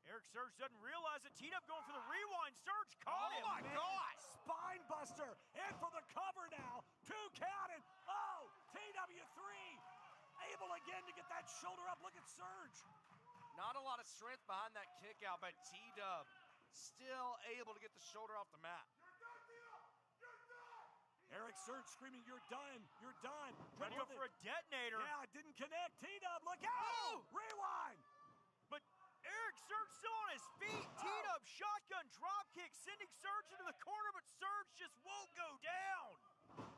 Eric Surge doesn't realize it. T-Dub going for the rewind. Surge caught him. Oh my gosh! Spine buster. In for the cover now. 2 counted. Oh, TW3 able again to get that shoulder up. Look at Surge. Not a lot of strength behind that kick out, but T-Dub still able to get the shoulder off the mat. Eric Surge screaming, "You're done! You're done!" Trying to go for a detonator. Yeah, it didn't connect. T-Dub, look out! Rewind! But Eric Surge still on his feet. T-Dub shotgun drop kick, sending Surge into the corner, but Surge just won't go down.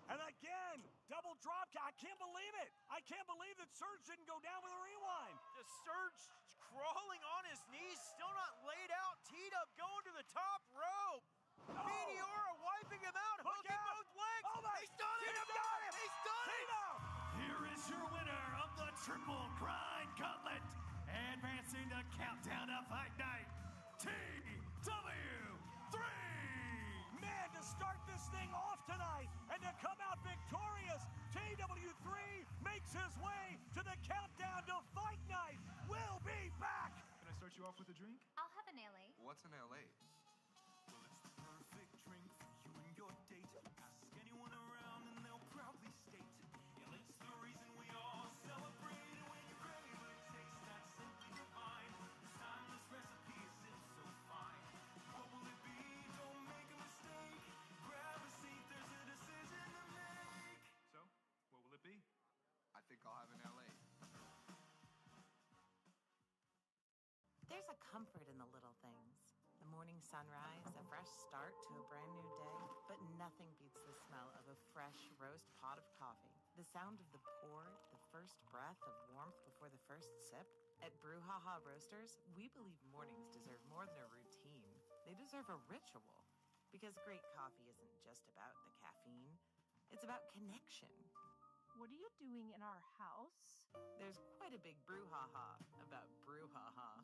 And again, double drop kick. I can't believe it. I can't believe that Surge didn't go down with a rewind. The Surge crawling on his knees, still not laid out. T-Dub going to the top rope. Oh. Meteora wiping him out, hooking both legs. Oh my! He's done it! He's done it! He's done it! Here is your winner of the Triple Grind Gauntlet, advancing to Countdown to Fight Night, TW3! Man, to start this thing off tonight and to come out victorious, TW3 makes his way to the Countdown to Fight Night. We'll be back. Can I start you off with a drink? I'll have an LA. What's an LA? Well, it's the perfect drink for you and your date. Ask anyone around and they'll proudly state, yeah, it's the reason we all celebrate. And when you crave a taste that's simply divine, this timeless recipe is so fine. What will it be? Don't make a mistake. Grab a seat, there's a decision to make. So, what will it be? I think I'll have an LA. There's a comfort in the little things. The morning sunrise, a fresh start to a brand new day, but nothing beats the smell of a fresh roast pot of coffee. The sound of the pour, the first breath of warmth before the first sip. At Brouhaha Roasters, we believe mornings deserve more than a routine. They deserve a ritual. Because great coffee isn't just about the caffeine, it's about connection. What are you doing in our house? There's quite a big brouhaha about Brouhaha.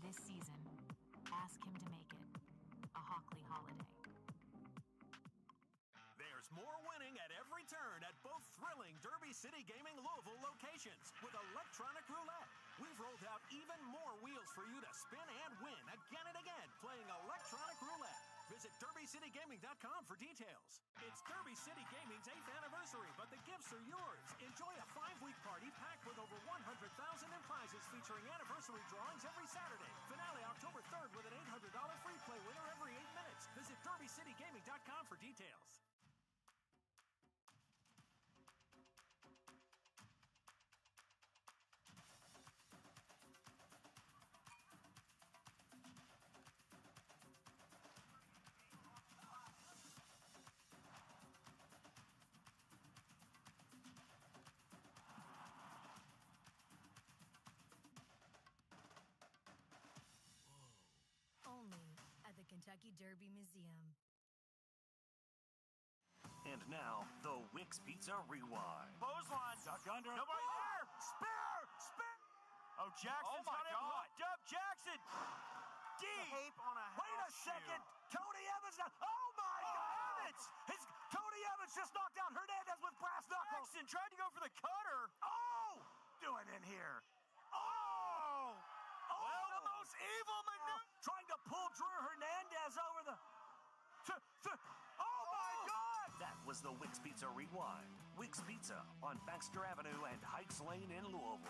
This season, ask him to make it a Hockley holiday. There's more winning at every turn at both thrilling Derby City Gaming Louisville locations with electronic roulette. We've rolled out even more wheels for you to spin and win again and again playing electronic roulette. Visit DerbyCityGaming.com for details. It's Derby City Gaming's 8th anniversary, but the gifts are yours. Enjoy a 5-week party packed with over 100,000 in prizes featuring anniversary drawings every Saturday. Finale October 3rd with an $800 free play winner every 8 minutes. Visit DerbyCityGaming.com for details. Only at the Kentucky Derby Museum. And now, the Wix Pizza Rewind. Clothesline. Duck under. Nobody there. Spear! Spear! Oh, Jackson's got him locked up. Jackson. Deep on a Wait a second. Tony Evans. Oh, my God. Tony Evans just knocked down Hernandez with brass knuckles. Jackson tried to go for the cutter. Oh! Do it in here. Oh! Well, the most evil maneuver. Trying to pull Drew Hernandez over the... Oh, my God! That was the Wix Pizza Rewind. Wix Pizza on Baxter Avenue and Heights Lane in Louisville.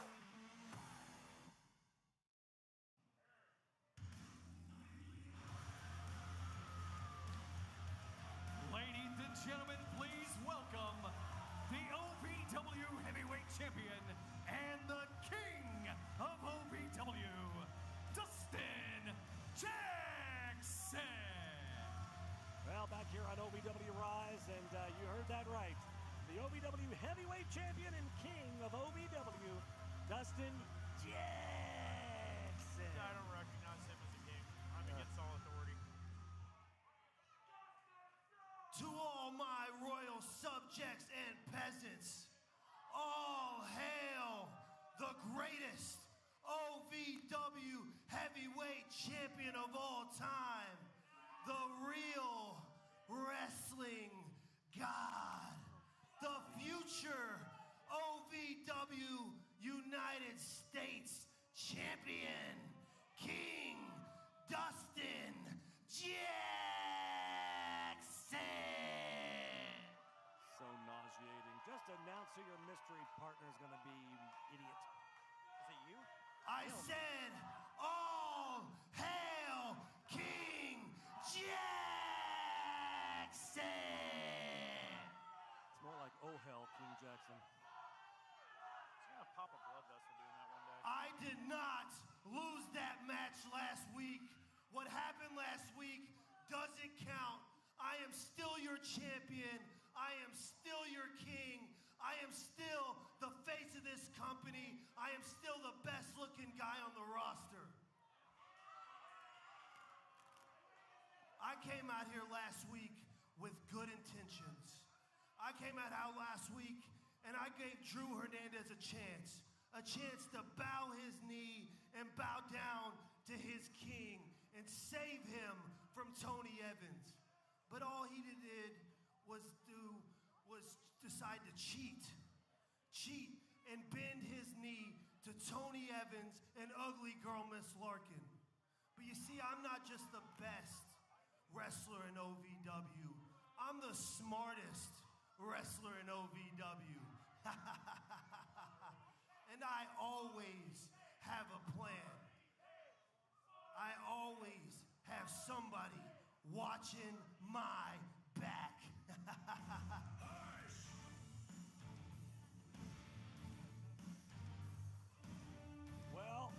Ladies and gentlemen, please welcome the OVW Heavyweight Champion and the King of OVW, Dustin Jackson. Well, back here on OVW Rise, and you heard that right. The OVW Heavyweight Champion and King of OVW, Dustin Jackson. I don't recognize him as a king. I'm against all authority. To all my royal subjects and peasants, all hail the greatest OVW heavyweight champion of all time, the real wrestling god, the future OVW United States champion, King Dustin Jackson. So nauseating. Just announce who your mystery partner is going to be, you idiot. Is it you? I said, all hail King Jackson. It's more like, oh hell, King Jackson. He's gonna pop a blood vessel doing that one day. I did not lose that match last week. What happened last week doesn't count. I am still your champion. I am still your king. I am still the face of this company. I am still the best looking guy on the roster. I came out here last week with good intentions. I came out last week and I gave Drew Hernandez a chance to bow his knee and bow down to his king and save him from Tony Evans. But all he did was decide to cheat and bend his knee to Tony Evans and ugly girl Miss Larkin. But you see, I'm not just the best wrestler in OVW. I'm the smartest wrestler in OVW. And I always have a plan. I always have somebody watching my back. Well,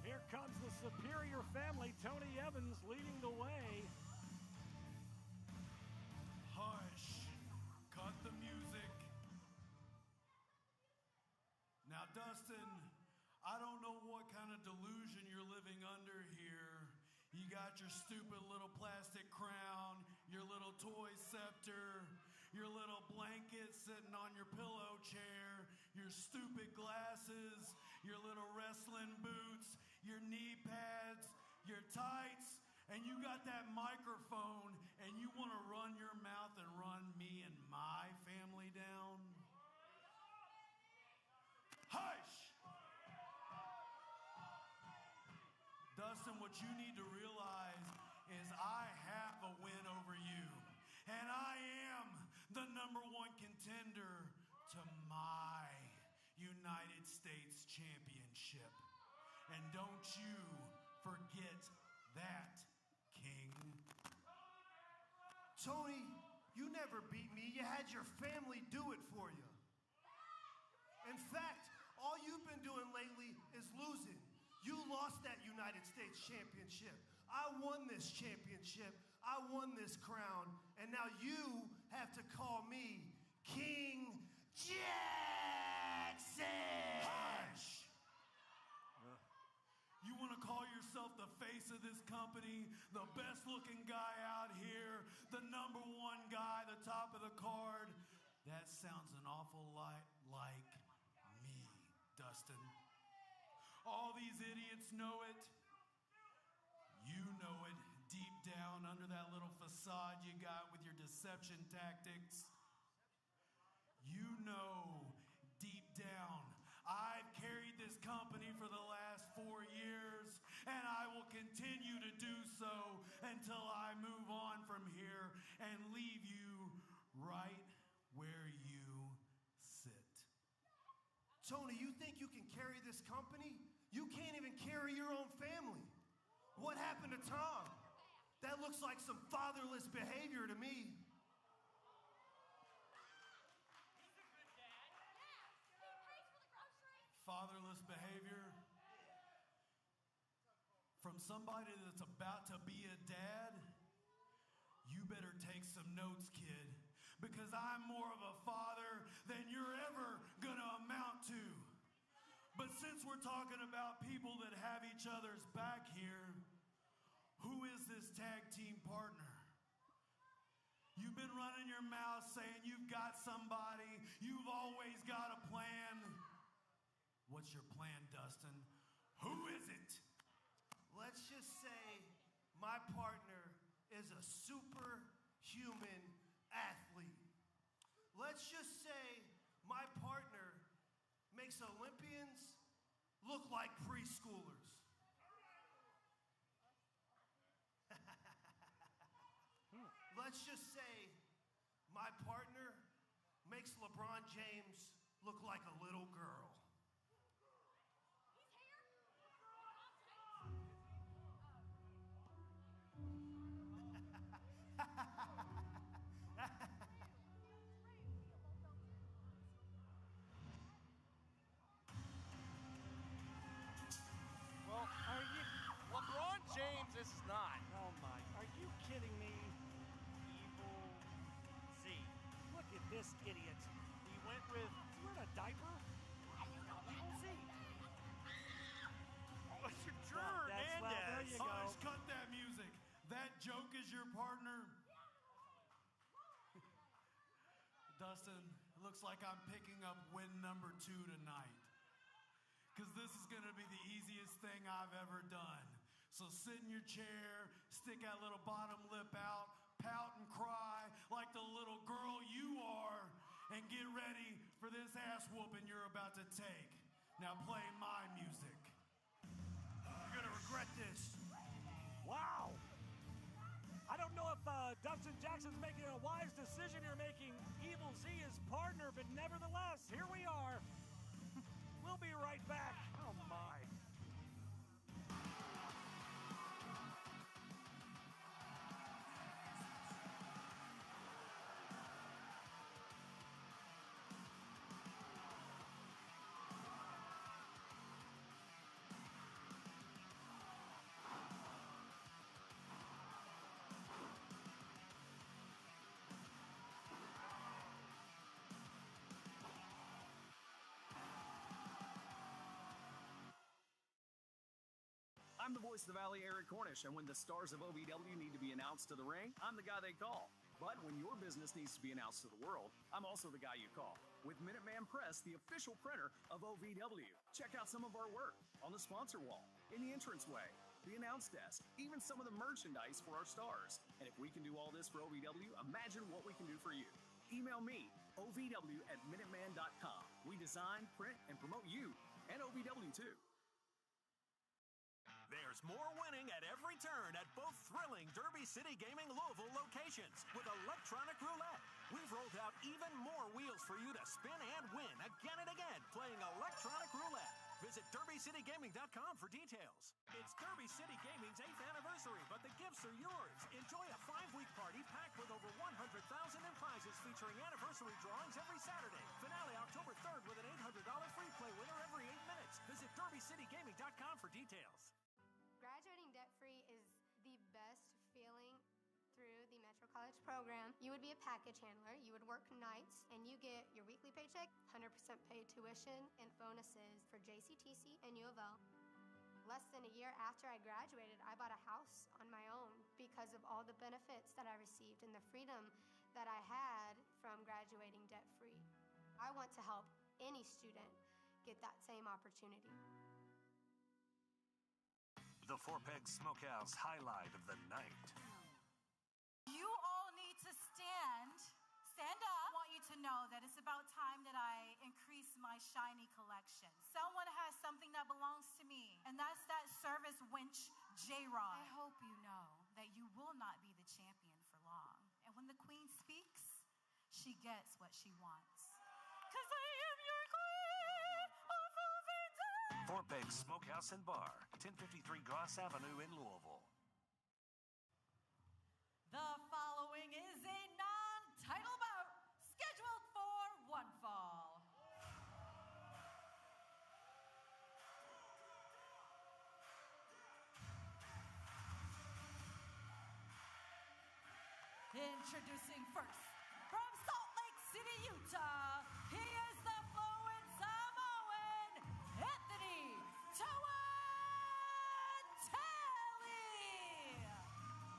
here comes the superior family, Tony Evans leading the way. Hush. Cut the music. Now, Dustin, I don't know what kind of delusion you're living under here. You got your stupid little plastic crown, your little toy scepter, your little blanket sitting on your pillow chair, your stupid glasses, your little wrestling boots, your knee pads, your tights, and you got that microphone and you want to run your mouth and run me and my family down? Hush! Dustin, what you need to realize is I have a win over you. And I am the #1 contender to my United States Championship. And don't you forget that, King. Tony, you never beat me. You had your family do it for you. In fact, all you've been doing lately is losing. You lost that United States Championship. I won this championship. I won this crown. And now you have to call me King Jackson. Hush! You want to call yourself the face of this company, the best looking guy out here, the #1 guy, the top of the card? That sounds an awful lot like me, Dustin. All these idiots know it. You know it deep down under that little facade you got with your deception tactics. You know deep down I've carried this company for the last 4 years, and I will continue to do so until I move on from here and leave you right where you sit. Tony, you think you can carry this company? You can't even carry your own family. What happened to Tom? That looks like some fatherless behavior to me. Fatherless behavior from somebody that's about to be a dad? You better take some notes, kid, because I'm more of a father than you're ever gonna amount to. But since we're talking about people that have each other's back here, who is this tag team partner? You've been running your mouth saying you've got somebody, you've always got a plan. What's your plan, Dustin? Who is it? Let's just say my partner is a superhuman athlete. Let's just say my partner makes Olympians look like preschoolers. Let's just say my partner makes LeBron James look like a little girl. Well, are you LeBron James is not. Oh my, are you kidding me? Evil Z. Look at this idiot. He went with... He's wearing a diaper? Evil Z. Oh, it's your Well, Hernandez. there you go. Hush, cut that music. That joke is your partner. Dustin, it looks like I'm picking up win number 2 tonight. Because this is going to be the easiest thing I've ever done. So sit in your chair, stick that little bottom lip out, pout and cry like the little girl you are, and get ready for this ass whooping you're about to take. Now play my music. You're going to regret this. Wow. I don't know if Dustin Jackson's making a wise decision here, making Evil Z his partner, but nevertheless, here we are. We'll be right back. Oh, my. I'm the voice of the Valley, Eric Cornish, and when the stars of OVW need to be announced to the ring, I'm the guy they call. But when your business needs to be announced to the world, I'm also the guy you call. With Minuteman Press, the official printer of OVW. Check out some of our work on the sponsor wall, in the entranceway, the announce desk, even some of the merchandise for our stars. And if we can do all this for OVW, imagine what we can do for you. Email me, ovw@minuteman.com. We design, print, and promote you, and OVW too. There's more winning at every turn at both thrilling Derby City Gaming Louisville locations with electronic roulette. We've rolled out even more wheels for you to spin and win again and again playing electronic roulette. Visit DerbyCityGaming.com for details. It's Derby City Gaming's 8th anniversary, but the gifts are yours. Enjoy a 5-week party packed with over 100,000 in prizes featuring anniversary drawings every Saturday. Finale October 3rd with an $800 free play winner every 8 minutes. Visit DerbyCityGaming.com for details. Graduating debt-free is the best feeling through the Metro College program. You would be a package handler, you would work nights, and you get your weekly paycheck, 100% paid tuition, and bonuses for JCTC and U of L. Less than a year after I graduated, I bought a house on my own because of all the benefits that I received and the freedom that I had from graduating debt-free. I want to help any student get that same opportunity. The Four Pegs Smokehouse highlight of the night. You all need to stand. Stand up. I want you to know that it's about time that I increase my shiny collection. Someone has something that belongs to me, and that's that service winch, J-Rod. I hope you know that you will not be the champion for long. And when the queen speaks, she gets what she wants. 'Cause I am your queen of Overdrive. Four Pegs Smokehouse and Bar, 1053 Goss Avenue in Louisville. The following is a non-title bout scheduled for one fall. Introducing first, from Salt Lake City, Utah, he is the fluent Samoan, Anthony Toatelli.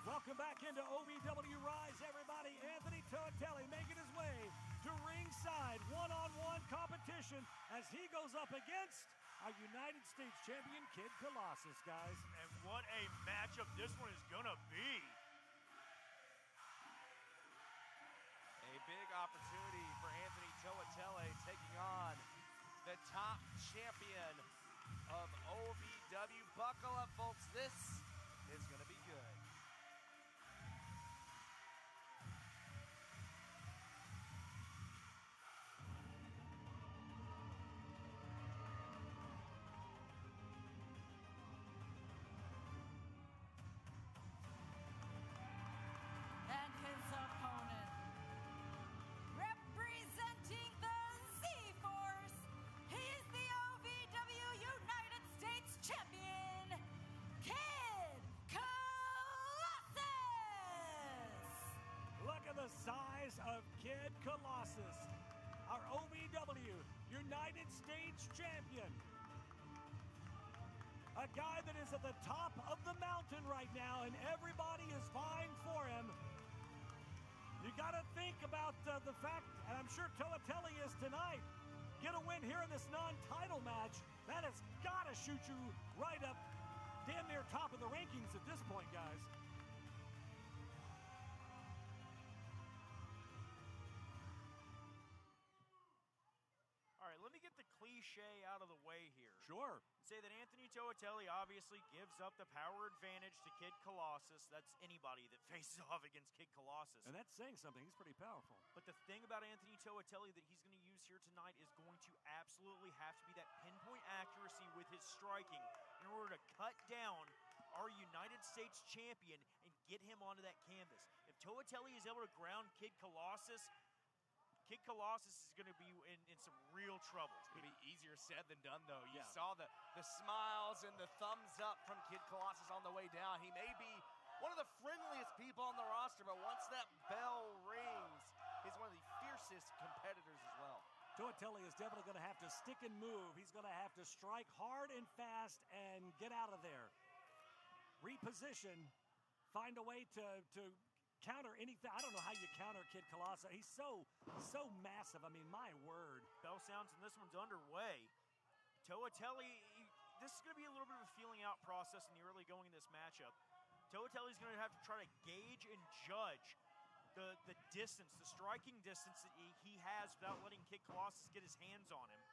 Welcome back into OVW Rise, everybody. Anthony Toatelli making his way to ringside one-on-one competition as he goes up against our United States champion, Kid Colossus, guys. And what a matchup this one is going to be. A big opportunity for Anthony Toatelli taking on the top champion of OVW. Buckle up, folks. This is going to be good. And his opponent, representing the Z-Force, he is the OVW United States Champion, Kid Colossus! Look at the size of Kid Colossus, our OVW United States Champion. A guy that is at the top of the mountain right now, and everybody is vying for him. You got to think about the fact, and I'm sure Toatelli is tonight, get a win here in this non-title match. That has got to shoot you right up damn near top of the rankings at this point, guys. All right, let me get the cliche out of the way here. Sure. Say that Anthony Toatelli obviously gives up the power advantage to Kid Colossus. That's anybody that faces off against Kid Colossus. And that's saying something. He's pretty powerful. But the thing about Anthony Toatelli that he's going to use here tonight is going to absolutely have to be that pinpoint accuracy with his striking in order to cut down our United States champion and get him onto that canvas. If Toatelli is able to ground Kid Colossus is going to be in some real trouble. It's going to be easier said than done, though. You saw the smiles and the thumbs up from Kid Colossus on the way down. He may be one of the friendliest people on the roster, but once that bell rings, he's one of the fiercest competitors as well. Toatelli is definitely going to have to stick and move. He's going to have to strike hard and fast and get out of there. Reposition, find a way to counter anything. I don't know how you counter Kid Colossus. He's so massive. I mean, my word. Bell sounds and this one's underway. Toatelli, this is going to be a little bit of a feeling out process in the early going in this matchup. Toatelli's going to have to try to gauge and judge the distance, the striking distance that he has without letting Kid Colossus get his hands on him.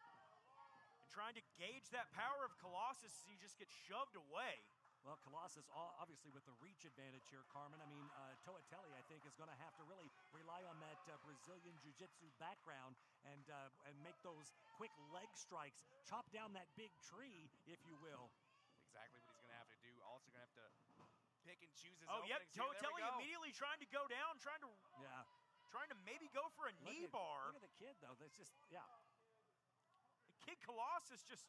And trying to gauge that power of Colossus as he just gets shoved away. Well, Colossus, obviously with the reach advantage here, Carmen. I mean, Toatelli, I think, is going to have to really rely on that Brazilian Jiu-Jitsu background and make those quick leg strikes, chop down that big tree, if you will. Exactly what he's going to have to do. Also going to have to pick and choose his openings. Toatelli immediately trying to go down, trying to maybe go for a knee bar. Look at the kid, though. That's just, Kid Colossus just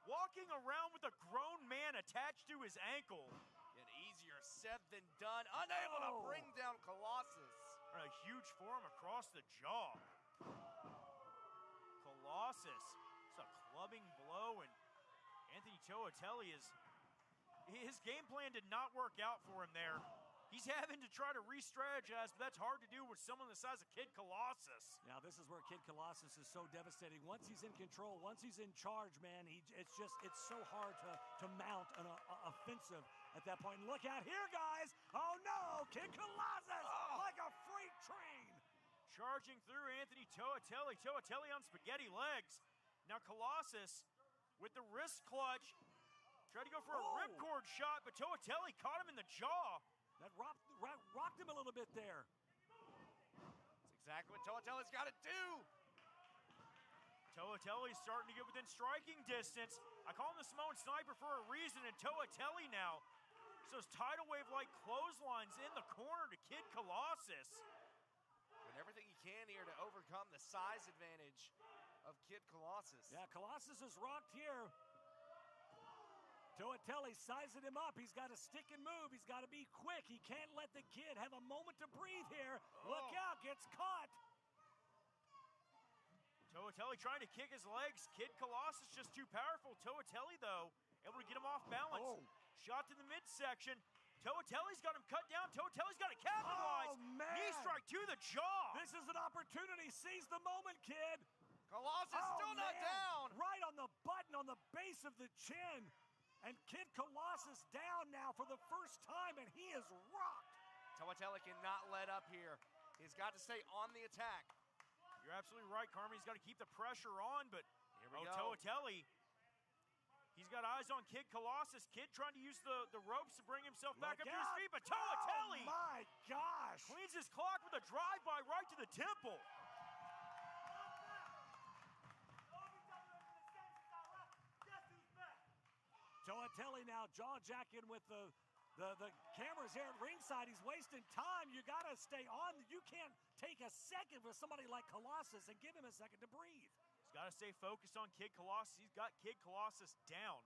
walking around with a grown man attached to his ankle. And easier said than done. Unable to bring down Colossus. A huge forearm across the jaw. Colossus, it's a clubbing blow, and Anthony Toatelli his game plan did not work out for him there. He's having to try to re-strategize, but that's hard to do with someone the size of Kid Colossus. Now, this is where Kid Colossus is so devastating. Once he's in control, once he's in charge, man, it's so hard to mount an offensive at that point. And look out here, guys. Oh, no, Kid Colossus, like a freight train. Charging through Anthony Toatelli. Toatelli on spaghetti legs. Now, Colossus with the wrist clutch. Tried to go for a ripcord shot, but Toatelli caught him in the jaw. That rocked him a little bit there. That's exactly what Toatelli's got to do. Toatelli's starting to get within striking distance. I call him the Samoan Sniper for a reason, and Toatelli now. So those tidal wave-like clotheslines in the corner to Kid Colossus. Doing everything he can here to overcome the size advantage of Kid Colossus. Yeah, Colossus is rocked here. Toatelli sizing him up. He's got to stick and move. He's got to be quick. He can't let the kid have a moment to breathe here. Look out, gets caught. Toatelli trying to kick his legs. Kid Colossus just too powerful. Toatelli, though, able to get him off balance. Shot to the midsection. Toatelli's got him cut down. Toatelli's got to capitalize. Oh, man. Knee strike to the jaw. This is an opportunity. Seize the moment, kid. Colossus still not down. Right on the button, on the base of the chin. And Kid Colossus down now for the first time, and he is rocked. Toatelli cannot let up here. He's got to stay on the attack. You're absolutely right, Carmen. He's got to keep the pressure on, but here we go. Toatelli, He's got eyes on Kid Colossus. Kid trying to use the ropes to bring himself back up to his feet, but Toatelli! Oh my gosh! Cleans his clock with a drive-by right to the temple. Toatelli now jaw-jacking with the cameras here at ringside. He's wasting time. You got to stay on. You can't take a second with somebody like Colossus and give him a second to breathe. He's got to stay focused on Kid Colossus. He's got Kid Colossus down.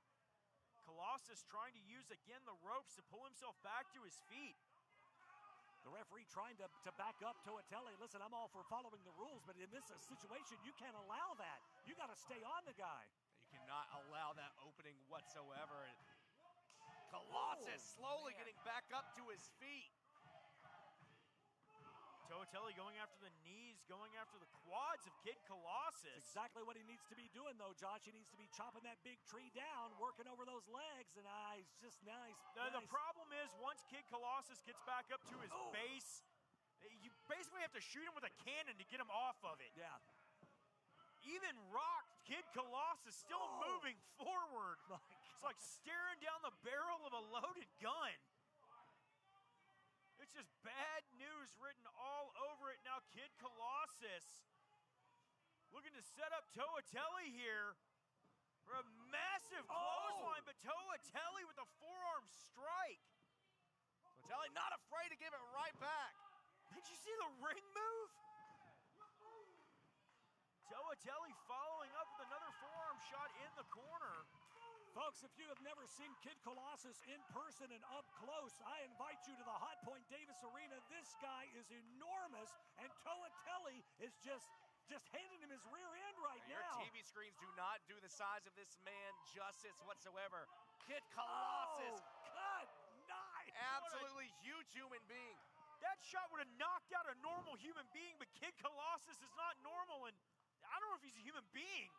Colossus trying to use, again, the ropes to pull himself back to his feet. The referee trying to back up Toatelli. Listen, I'm all for following the rules, but in this situation, you can't allow that. You got to stay on the guy. You cannot allow that opening whatsoever. Colossus slowly getting back up to his feet. Toatelli going after the knees, going after the quads of Kid Colossus. That's exactly what he needs to be doing, though, Josh. He needs to be chopping that big tree down, working over those legs, and he's just nice. The problem is, once Kid Colossus gets back up to his base, you basically have to shoot him with a cannon to get him off of it. Yeah. Even rocked, Kid Colossus still moving forward. It's like staring down the barrel of a loaded gun. It's just bad news written all over it. Now Kid Colossus looking to set up Toatelli here for a massive clothesline, but Toatelli with a forearm strike. Toatelli not afraid to give it right back. Did you see the ring move? Toatelli following up with another forearm shot in the corner. Folks, if you have never seen Kid Colossus in person and up close, I invite you to the Hotpoint Davis Arena. This guy is enormous, and Toatelli is just handing him his rear end right Your now. TV screens do not do the size of this man justice whatsoever. Kid Colossus. Good night. Absolutely huge human being. That shot would have knocked out a normal human being, but Kid Colossus is not normal, and I don't know if he's a human being.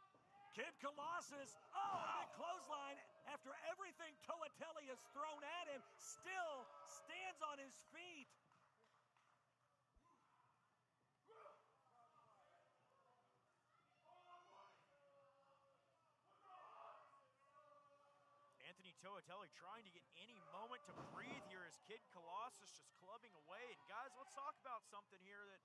Kid Colossus, a big clothesline after everything Toatelli has thrown at him, still stands on his feet. Anthony Toatelli trying to get any moment to breathe here as Kid Colossus just clubbing away. And guys, let's talk about something here that,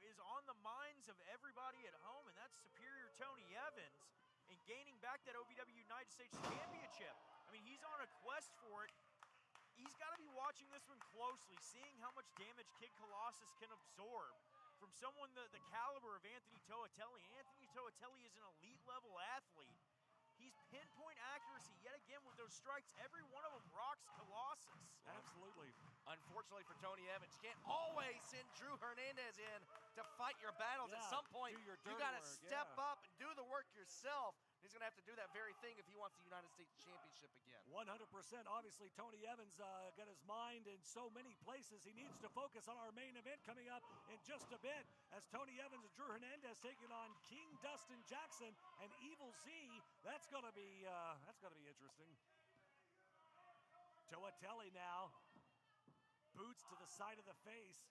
is on the minds of everybody at home, and that's Superior Tony Evans and gaining back that OVW United States Championship. I mean, he's on a quest for it. He's got to be watching this one closely, seeing how much damage Kid Colossus can absorb from someone the caliber of Anthony Toatelli. Anthony Toatelli is an elite-level athlete. He's pinpoint accuracy yet again with those strikes. Every one of them rocks Colossus. Absolutely. Unfortunately for Tony Evans, you can't always send Drew Hernandez in to fight your battles. Yeah, at some point, do your you dirty got to work, step up and do the work yourself. He's going to have to do that very thing if he wants the United States Championship again. 100%. Obviously, Tony Evans got his mind in so many places. He needs to focus on our main event coming up in just a bit as Tony Evans and Drew Hernandez taking on King Dustin Jackson and Evil Z. That's going to be interesting. Toatelli now. Boots to the side of the face.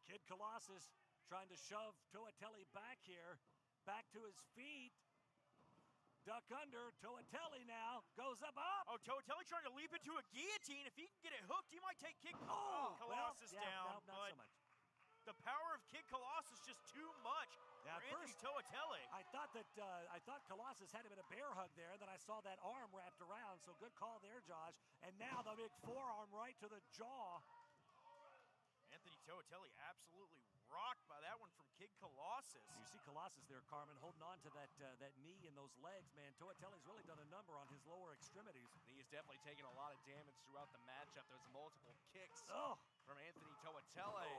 Kid Colossus trying to shove Toatelli back here. Back to his feet. Duck under. Toatelli now goes up. Oh, Toatelli trying to leap into a guillotine. If he can get it hooked, he might take Colossus down. No, not so much. The power of Kid Colossus just too much for Anthony Toatelli. I thought Colossus had him in a bear hug there, and then I saw that arm wrapped around, so good call there, Josh. And now the big forearm right to the jaw. Anthony Toatelli absolutely rocked by that one from Kid Colossus. You see Colossus there, Carmen, holding on to that knee and those legs, man. Toatelli's really done a number on his lower extremities. He has definitely taken a lot of damage throughout the matchup. There's multiple kicks from Anthony Toatelli.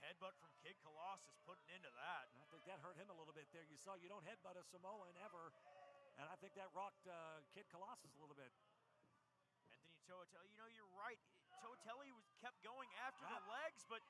Headbutt from Kid Colossus putting into that. I think that hurt him a little bit there. You saw you don't headbutt a Samoan ever, and I think that rocked Kid Colossus a little bit. Anthony Toatelli, you're right. Toatelli kept going after the legs, but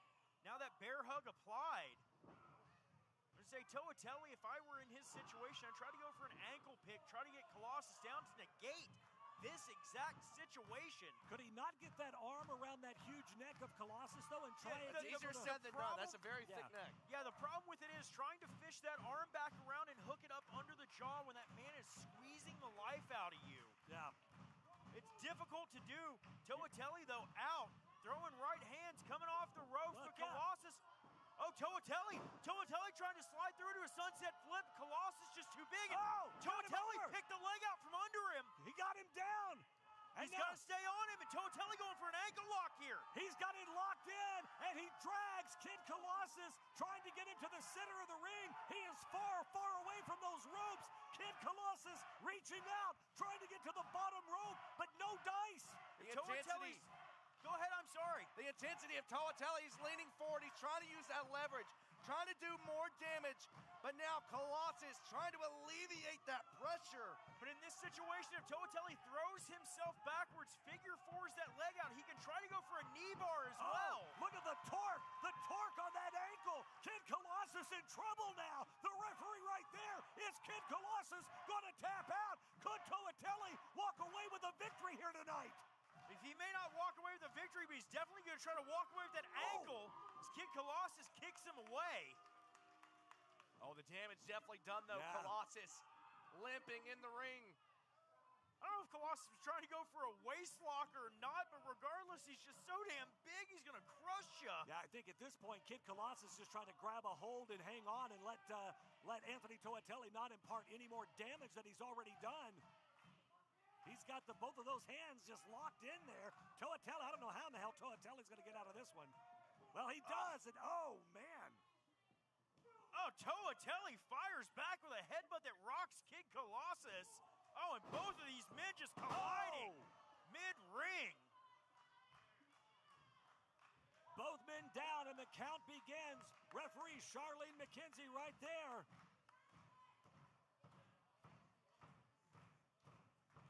now that bear hug applied. I'm going to say, Toatelli, if I were in his situation, I'd try to go for an ankle pick, try to get Colossus down to negate this exact situation. Could he not get that arm around that huge neck of Colossus, though, and try it? It's easier said than done. That's a very thick neck. Yeah, the problem with it is trying to fish that arm back around and hook it up under the jaw when that man is squeezing the life out of you. Yeah. It's difficult to do. Toatelli, though, out. Throwing right hands coming off the ropes, but Colossus. Oh, Toatelli trying to slide through to a sunset flip. Colossus just too big. Toatelli picked the leg out from under him. He got him down. He's got to stay on him, and Toatelli going for an ankle lock here. He's got it locked in, and he drags Kid Colossus, trying to get into the center of the ring. He is far, far away from those ropes. Kid Colossus reaching out, trying to get to the bottom rope, but no dice. Toatelli's. Go ahead, I'm sorry. The intensity of Toatelli, he's leaning forward. He's trying to use that leverage, trying to do more damage. But now Colossus trying to alleviate that pressure. But in this situation, if Toatelli throws himself backwards, figure fours that leg out, he can try to go for a knee bar as well. Look at the torque on that ankle. Kid Colossus in trouble now. The referee right there. Is Kid Colossus going to tap out? Could Toatelli walk away with a victory here tonight? He may not walk away with a victory, but he's definitely going to try to walk away with that ankle as Kid Colossus kicks him away. Oh, the damage definitely done, though. Yeah. Colossus limping in the ring. I don't know if Colossus was trying to go for a waist lock or not, but regardless, he's just so damn big, he's going to crush you. Yeah, I think at this point, Kid Colossus just trying to grab a hold and hang on and let Anthony Toatelli not impart any more damage that he's already done. He's got both of those hands just locked in there. Toatelli, I don't know how in the hell Toatelli's going to get out of this one. Well, he does, and oh, man. Oh, Toatelli fires back with a headbutt that rocks Kid Colossus. Oh, and both of these men just colliding mid-ring. Both men down, and the count begins. Referee Charlene McKenzie right there.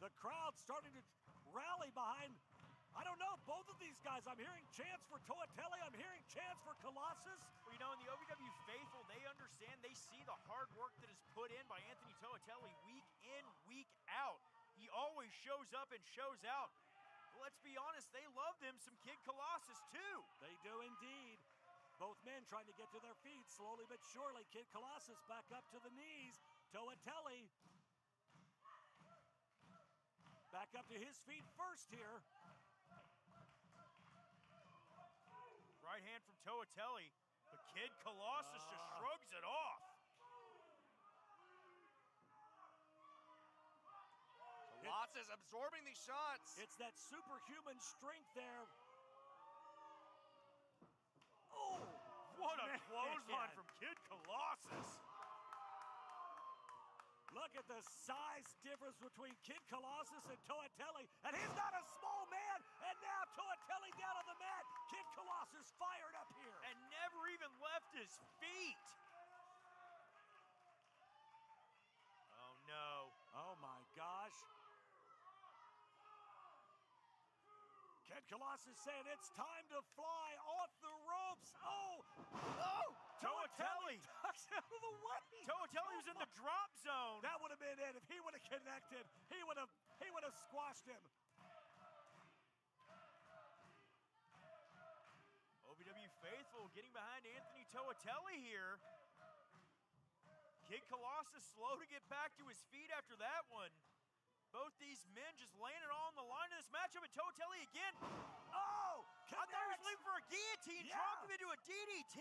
The crowd starting to rally behind, I don't know, both of these guys. I'm hearing chants for Toatelli. I'm hearing chants for Colossus. Well, you know, in the OVW faithful, they understand, they see the hard work that is put in by Anthony Toatelli week in, week out. He always shows up and shows out. But let's be honest, they love them some Kid Colossus, too. They do indeed. Both men trying to get to their feet slowly but surely. Kid Colossus back up to the knees. Toatelli back up to his feet first here. Right hand from Toatelli, but Kid Colossus just shrugs it off. Colossus absorbing these shots. It's that superhuman strength there. Oh, what a clothesline from Kid Colossus. Look at the size difference between Kid Colossus and Toatelli. And he's not a small man. And now Toatelli down on the mat. Kid Colossus fired up here. And never even left his feet. Oh, no. Oh, my gosh. Kid Colossus saying it's time to fly off the ropes. Oh! Toatelli ducks out of the way. Toatelli was in the drop zone. That would have been it. If he would have connected, he would have squashed him. OVW faithful getting behind Anthony Toatelli here. Kid Colossus slow to get back to his feet after that one. Both these men just laying it all on the line in this matchup, and Toatelli again. Oh! I thought he was looking for a guillotine, dropped him into a DDT.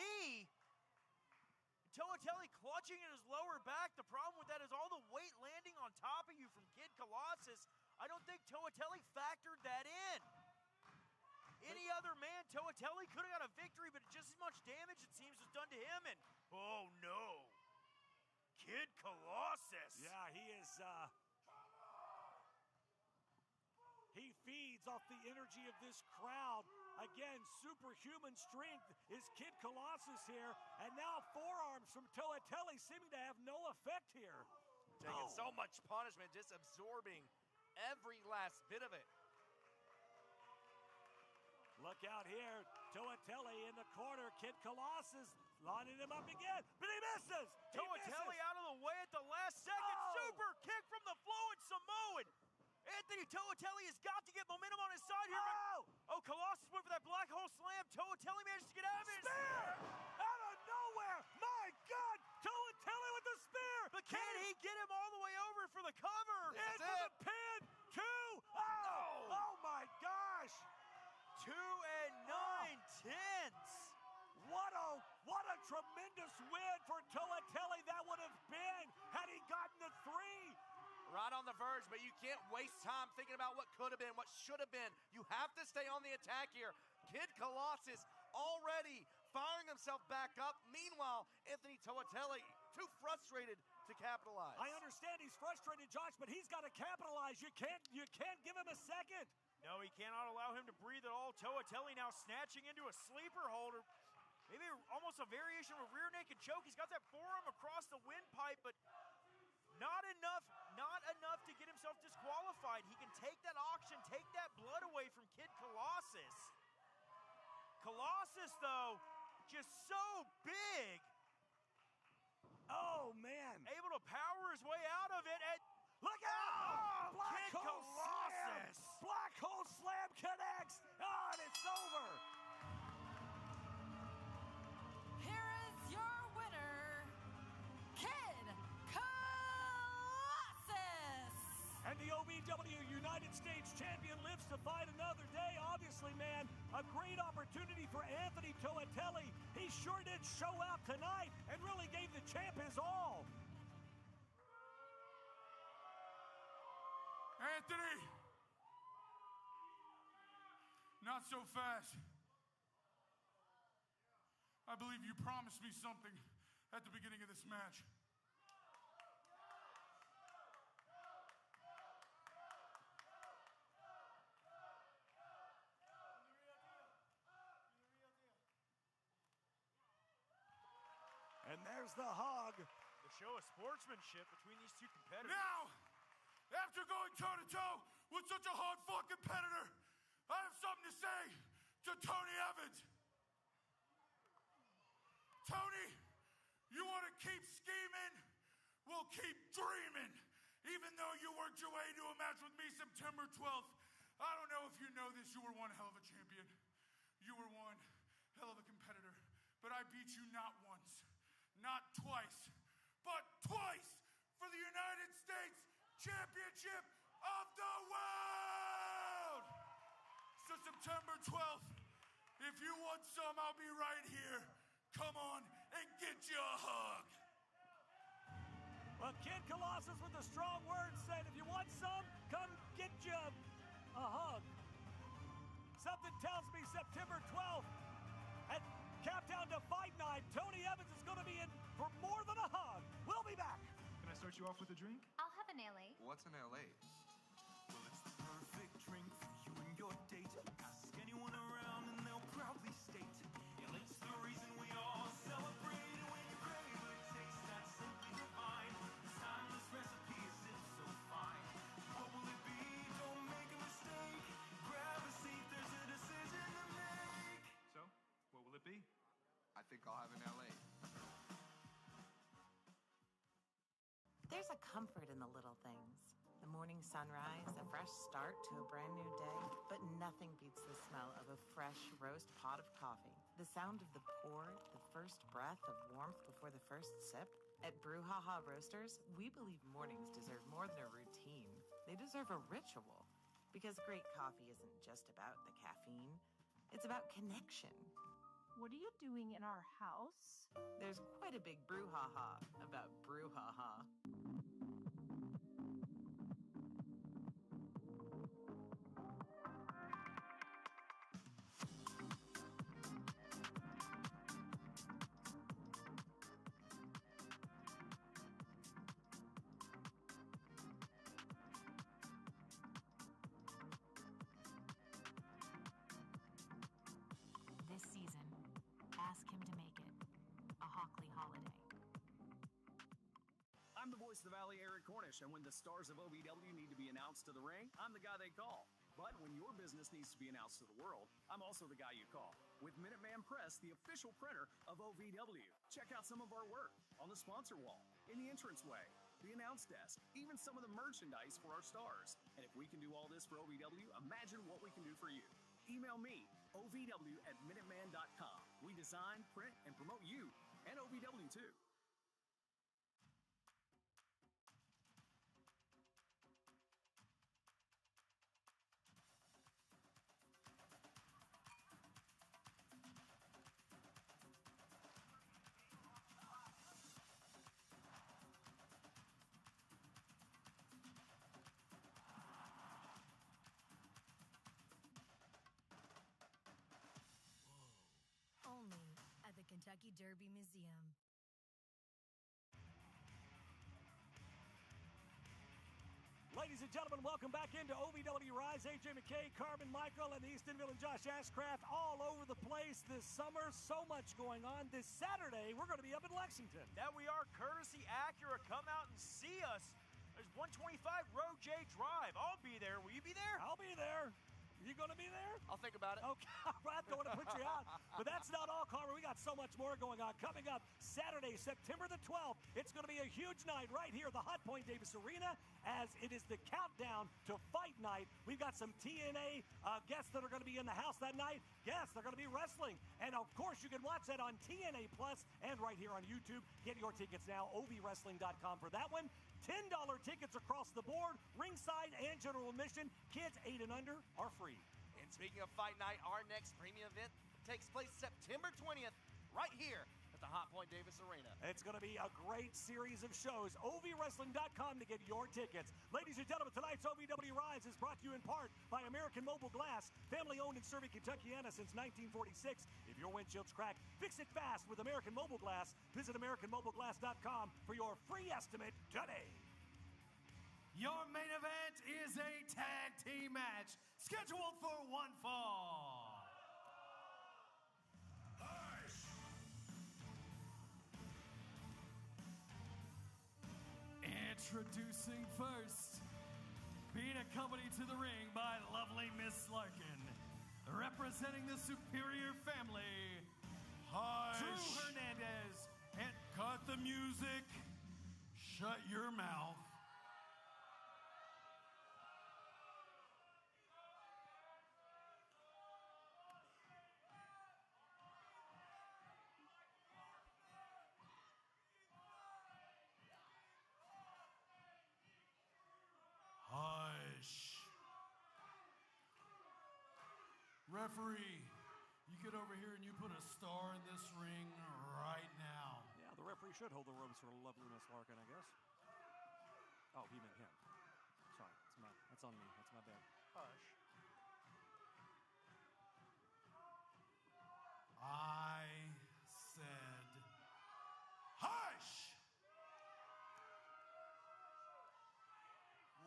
Toatelli clutching at his lower back. The problem with that is all the weight landing on top of you from Kid Colossus. I don't think Toatelli factored that in. Any other man, Toatelli could have got a victory, but just as much damage it seems was done to him. And oh no, Kid Colossus. Yeah, he is. He feeds off the energy of this crowd. Again, superhuman strength is Kid Colossus here. And now forearms from Toatelli seeming to have no effect here. Taking so much punishment, just absorbing every last bit of it. Look out here. Toatelli in the corner. Kid Colossus lining him up again. But he misses. Toatelli out of the way at the last second. Super kick from the Fluid Samoan. Anthony Toatelli has got to get momentum on his side here. Oh, Colossus went for that black hole slam. Toatelli managed to get out of it. Spear! Out of nowhere! My God! Toatelli with the spear! But can he get him all the way over for the cover? In for the pin! 2! Oh! Oh my gosh! 2 and 9/10. What a tremendous win for Toatelli that would have been had he gotten the 3. Right on the verge, but you can't waste time thinking about what could have been, what should have been. You have to stay on the attack here. Kid Colossus already firing himself back up. Meanwhile, Anthony Toatelli too frustrated to capitalize. I understand he's frustrated, Josh, but he's got to capitalize. You can't give him a second. No, he cannot allow him to breathe at all. Toatelli now snatching into a sleeper holder. Maybe almost a variation of a rear naked choke. He's got that forearm across the windpipe, but not enough to get himself disqualified. He can take that auction, take that blood away from Kid Colossus. Colossus, though, just so big. Oh, man. Able to power his way out of it. And look out! Kid Colossus. Black hole slam connects. Oh, and it's over. Here is your winner, Kid Colossus. And the OVW United States champion lives to fight another day. Obviously, man, a great opportunity for Anthony Toatelli. He sure did show out tonight and really gave the champ his all. Anthony! Not so fast. I believe you promised me something at the beginning of this match. And there's the hug. The show of sportsmanship between these two competitors. Now, after going toe-to-toe with such a hard-fought competitor, I have something to say to Tony Evans. Tony, you want to keep scheming? We'll keep dreaming. Even though you worked your way to a match with me September 12th, I don't know if you know this, you were one hell of a champion. You were one hell of a competitor. But I beat you not once, not twice, but twice for the United States Championship of the World! So September 12th, if you want some, I'll be right here. Come on and get you a hug. Well, Kid Colossus with the strong words said, if you want some, come get you a hug. Something tells me September 12th at Countdown to Fight Night, Tony Evans is going to be in for more than a hug. We'll be back. Can I start you off with a drink? I'll have an LA. What's an LA? Well, it's the perfect drink for you and your date. Ask anyone around and they'll proudly state, yeah, it's the reason we all celebrate. And when you crave a taste that's simply divine, this timeless recipe is so fine. What will it be? Don't make a mistake. Grab a seat, there's a decision to make. So, what will it be? I think I'll have an LA. There's a comfort in the little things. The morning sunrise, a fresh start to a brand new day, but nothing beats the smell of a fresh roast pot of coffee. The sound of the pour, the first breath of warmth before the first sip. At Brouhaha Roasters, we believe mornings deserve more than a routine. They deserve a ritual. Because great coffee isn't just about the caffeine, it's about connection. What are you doing in our house? There's quite a big brouhaha about Brouhaha. This season, ask him to make it a Hockley holiday. I'm the voice of the Valley, Eric Cornish, and when the stars of OVW need to be announced to the ring, I'm the guy they call. But when your business needs to be announced to the world, I'm also the guy you call. With Minuteman Press, the official printer of OVW. Check out some of our work on the sponsor wall, in the entranceway, the announce desk, even some of the merchandise for our stars. And if we can do all this for OVW, imagine what we can do for you. Email me, ovw@minuteman.com. We design, print, and promote you, and OVW too. Only at the Kentucky Derby Museum. Ladies and gentlemen, welcome back into OVW RISE. AJ McKay, Carbon Michael, and Eastonville and Josh Ashcraft all over the place this summer. So much going on. This Saturday, we're going to be up in Lexington. That we are. Courtesy Acura. Come out and see us. There's 125 Road J Drive. I'll be there. Will you be there? I'll be there. You going to be there? I'll think about it. Okay, I don't want to put you out. But that's not all, Carver. We got so much more going on. Coming up Saturday, September the 12th, it's going to be a huge night right here at the Hotpoint Davis Arena as it is the countdown to Fight Night. We've got some TNA guests that are going to be in the house that night. Yes, they're going to be wrestling. And, of course, you can watch that on TNA Plus and right here on YouTube. Get your tickets now, ovwrestling.com for that one. $10 tickets across the board, ringside and general admission. Kids 8 and under are free. And speaking of Fight Night, our next premium event takes place September 20th right here at the Hotpoint Davis Arena. It's going to be a great series of shows. ovwrestling.com to get your tickets. Ladies and gentlemen, tonight's OVW RISE is brought to you in part by American Mobile Glass, family owned and serving Kentuckiana since 1946. If your windshield's cracked, fix it fast with American Mobile Glass. Visit AmericanMobileGlass.com for your free estimate today. Your main event is a tag team match scheduled for one fall. Introducing first, being accompanied to the ring by lovely Miss Larkin, representing the Superior family, Drew Hernandez, and cut the music, shut your mouth. Referee, you get over here and you put a star in this ring right now. Yeah, the referee should hold the ropes for lovely Miss Larkin, I guess. Oh, he meant him. Sorry, that's on me. That's my bad. Hush. I said, hush!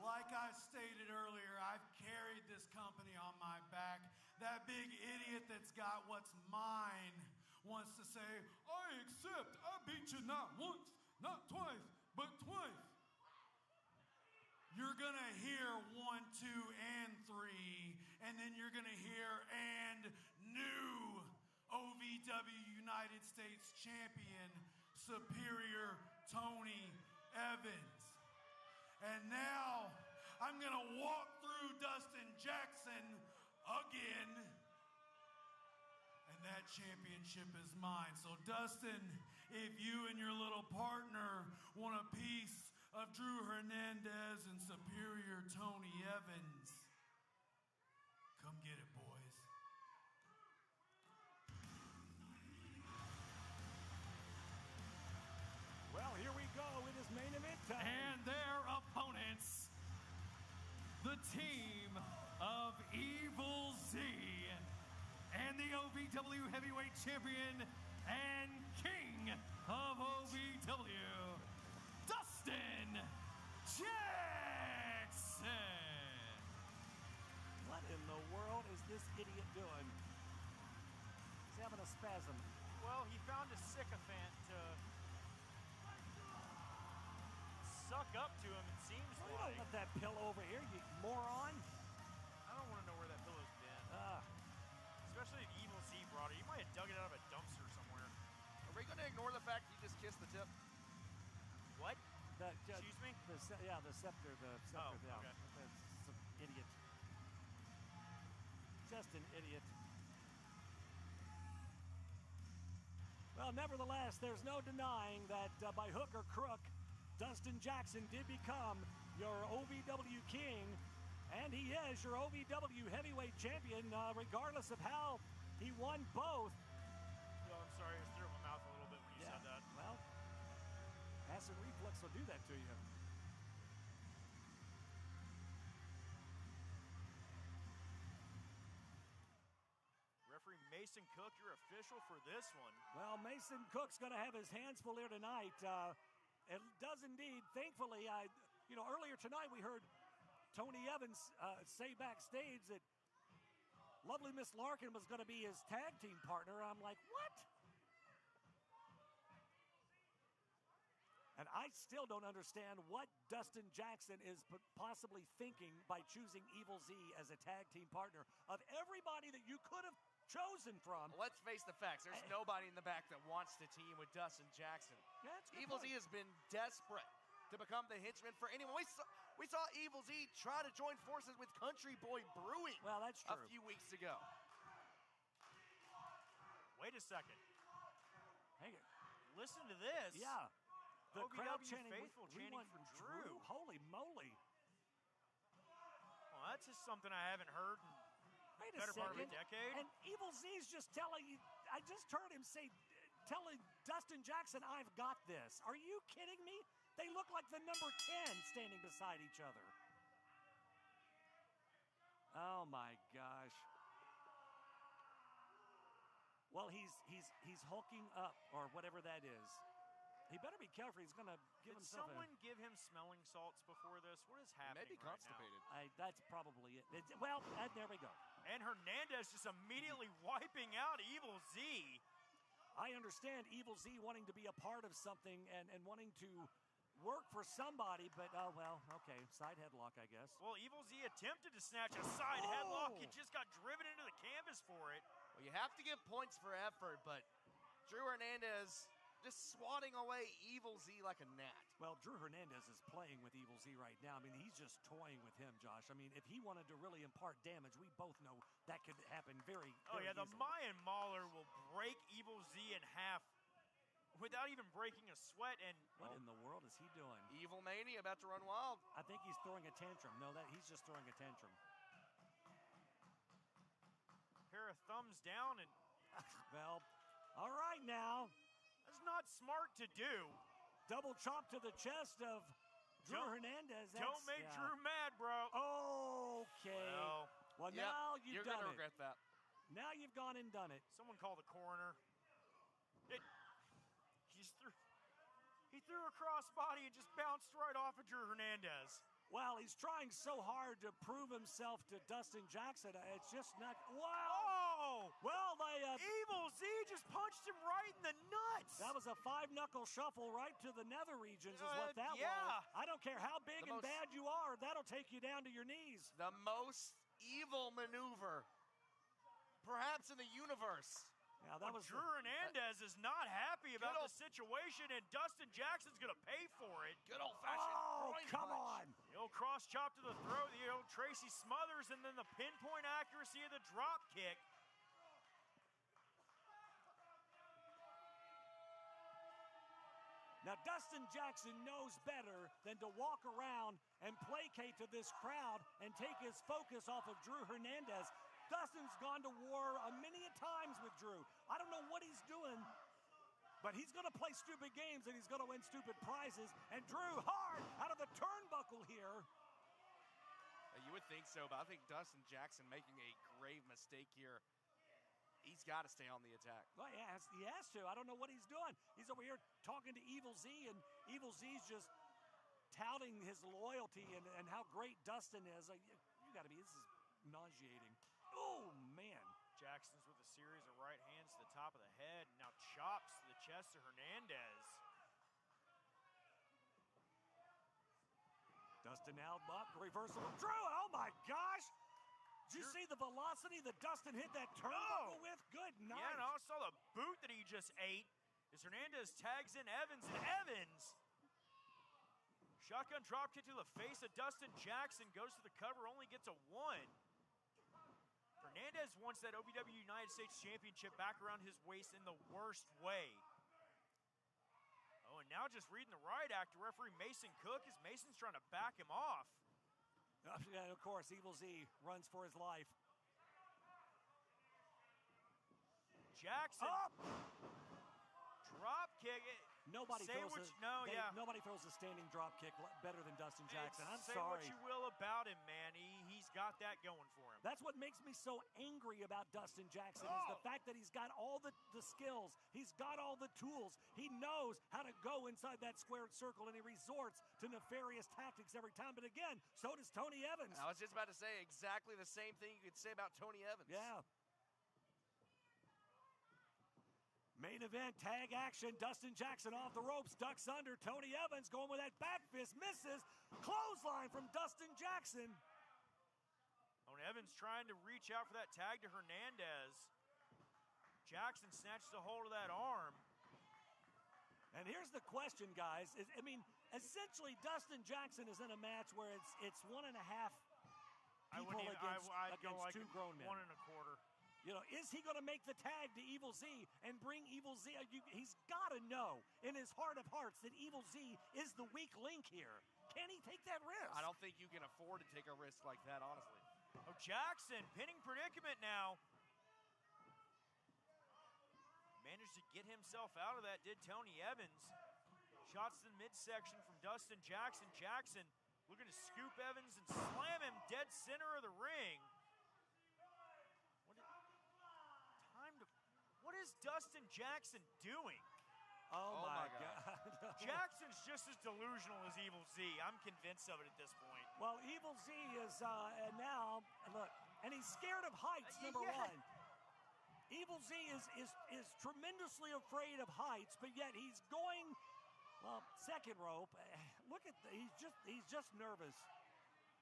Like I stated earlier, I've carried this company on my back. That big idiot that's got what's mine wants to say, I accept, I beat you not once, not twice, but twice. You're gonna hear 1, 2, and 3, and then you're gonna hear and new OVW United States Champion, Superior Tony Evans. And now I'm gonna walk through Dustin Jackson again, and that championship is mine. So Dustin, if you and your little partner want a piece of Drew Hernandez and Superior Tony Evans, come get it, boys. Well, here we go. It is main event time. And their opponents, the team of Evil Z and the OVW Heavyweight Champion and King of OVW, Dustin Jackson. What in the world is this idiot doing? He's having a spasm. Well, he found a sycophant to suck up to him, it seems Well, you like. don't let that pillow over here, you moron. I don't want to know where that pillow's been. Especially if Evil Z brought it. He might have dug it out of a dumpster somewhere. Are we going to ignore the fact you just kissed the tip? What? Excuse me? The scepter. The scepter. Oh, yeah. okay. That's an idiot. Just an idiot. Well, nevertheless, there's no denying that by hook or crook, Dustin Jackson did become your OVW king, and he is your OVW heavyweight champion, regardless of how he won both. Oh, I'm sorry, I threw my mouth a little bit when you said that. Well, acid reflux will do that to you. Referee Mason Cook, your official for this one. Well, Mason Cook's going to have his hands full here tonight. It does indeed. Thankfully, earlier tonight we heard Tony Evans say backstage that lovely Miss Larkin was going to be his tag team partner. I'm like, what? And I still don't understand what Dustin Jackson is possibly thinking by choosing Evil Z as a tag team partner. Of everybody that you could have chosen from. Let's face the facts. There's nobody in the back that wants to team with Dustin Jackson. Evil Z has been desperate to become the henchman for anyone. We saw Evil Z try to join forces with Country Boy Brewing. Well, that's true. A few weeks ago. Wait a second. Hang it. Listen to this. Yeah. The OVW crowd chanting, faithful we chanting want for Drew. Holy moly. Well, that's just something I haven't heard in Wait a better part of a second. decade. And Evil Z's just telling you, I just heard him telling Dustin Jackson, I've got this. Are you kidding me? They look like the number 10 standing beside each other. Oh my gosh. Well, he's hulking up, or whatever that is. He better be careful. He's going to give Did himself someone give him smelling salts before this? What is happening Maybe right constipated. now? That's probably it. There we go. And Hernandez just immediately wiping out Evil Z. I understand Evil Z wanting to be a part of something and wanting to work for somebody, but, okay, side headlock, I guess. Well, Evil Z attempted to snatch a side headlock. He just got driven into the canvas for it. Well, you have to give points for effort, but Drew Hernandez just swatting away Evil Z like a gnat. Well, Drew Hernandez is playing with Evil Z right now. I mean, he's just toying with him, Josh. I mean, if he wanted to really impart damage, we both know that could happen very the easily. Mayan Mauler will break Evil Z in half without even breaking a sweat. And what in the world is he doing? Evil Mania about to run wild. I think he's throwing a tantrum. No, he's just throwing a tantrum. Pair of thumbs down and well, all right now. That's not smart to do. Double chop to the chest of Drew Hernandez. Don't make Drew mad, bro. Okay. Well, yep, now you've done gonna it. regret that. Now you've gone and done it. Someone call the coroner. He threw a crossbody and just bounced right off of Drew Hernandez. Well, he's trying so hard to prove himself to Dustin Jackson. It's just not. Wow. Oh! Well, Evil Z just punched him right in the nuts. That was a 5-knuckle shuffle right to the nether regions is what that yeah. was. I don't care how big and bad you are, that'll take you down to your knees. The most evil maneuver, perhaps in the universe. Now, that was Drew Hernandez is not happy about the situation, and Dustin Jackson's going to pay for it. Good old-fashioned come on. The old cross chop to the throat, the old Tracy Smothers, and then the pinpoint accuracy of the drop kick. Now, Dustin Jackson knows better than to walk around and placate to this crowd and take his focus off of Drew Hernandez. Dustin's gone to war many a times with Drew. I don't know what he's doing, but he's going to play stupid games and he's going to win stupid prizes. And Drew hard out of the turnbuckle here. You would think so, but I think Dustin Jackson making a grave mistake here. He's got to stay on the attack. Well, he has to. I don't know what he's doing. He's over here talking to Evil Z, and Evil Z's just touting his loyalty and how great Dustin is. You got to be, this is nauseating. Oh, man. Jackson's with a series of right hands to the top of the head. Now chops to the chest of Hernandez. Dustin out, up, reversal. Drew, oh my gosh. Did you see the velocity that Dustin hit that turnbuckle with? Good night. Yeah, and I saw the boot that he just ate as Hernandez tags in Evans, and Evans Shotgun dropkick to the face of Dustin Jackson. Goes to the cover, only gets a 1. Hernandez wants that OVW United States Championship back around his waist in the worst way. Oh, and now just reading the riot act to referee Mason Cook as Mason's trying to back him off. And of course, Evil Z runs for his life. Jackson. Up! Drop kick. Nobody throws a standing drop kick better than Dustin Jackson. I'm say sorry. Say what you will about him, man. He's got that going for him. That's what makes me so angry about Dustin Jackson is the fact that he's got all the skills. He's got all the tools. He knows how to go inside that squared circle, and he resorts to nefarious tactics every time. But again, so does Tony Evans. I was just about to say exactly the same thing you could say about Tony Evans. Yeah. Main event, tag action. Dustin Jackson off the ropes, ducks under. Tony Evans going with that back fist, misses. Clothesline from Dustin Jackson. Oh, and Evans trying to reach out for that tag to Hernandez. Jackson snatches a hold of that arm. And here's the question, guys. Essentially, Dustin Jackson is in a match where it's 1.5 people against 2 grown men. 1.25. You know, is he going to make the tag to Evil Z and bring Evil Z? He's got to know in his heart of hearts that Evil Z is the weak link here. Can he take that risk? I don't think you can afford to take a risk like that, honestly. Oh, Jackson, pinning predicament now. Managed to get himself out of that, did Tony Evans. Shots to the midsection from Dustin Jackson. Jackson looking to scoop Evans and slam him dead center of the ring. What is Dustin Jackson doing? Oh my God. Jackson's just as delusional as Evil Z. I'm convinced of it at this point. Well, Evil Z is now, look, and he's scared of heights, number one. Evil Z is tremendously afraid of heights, but yet he's going, well, second rope. Look at he's just nervous.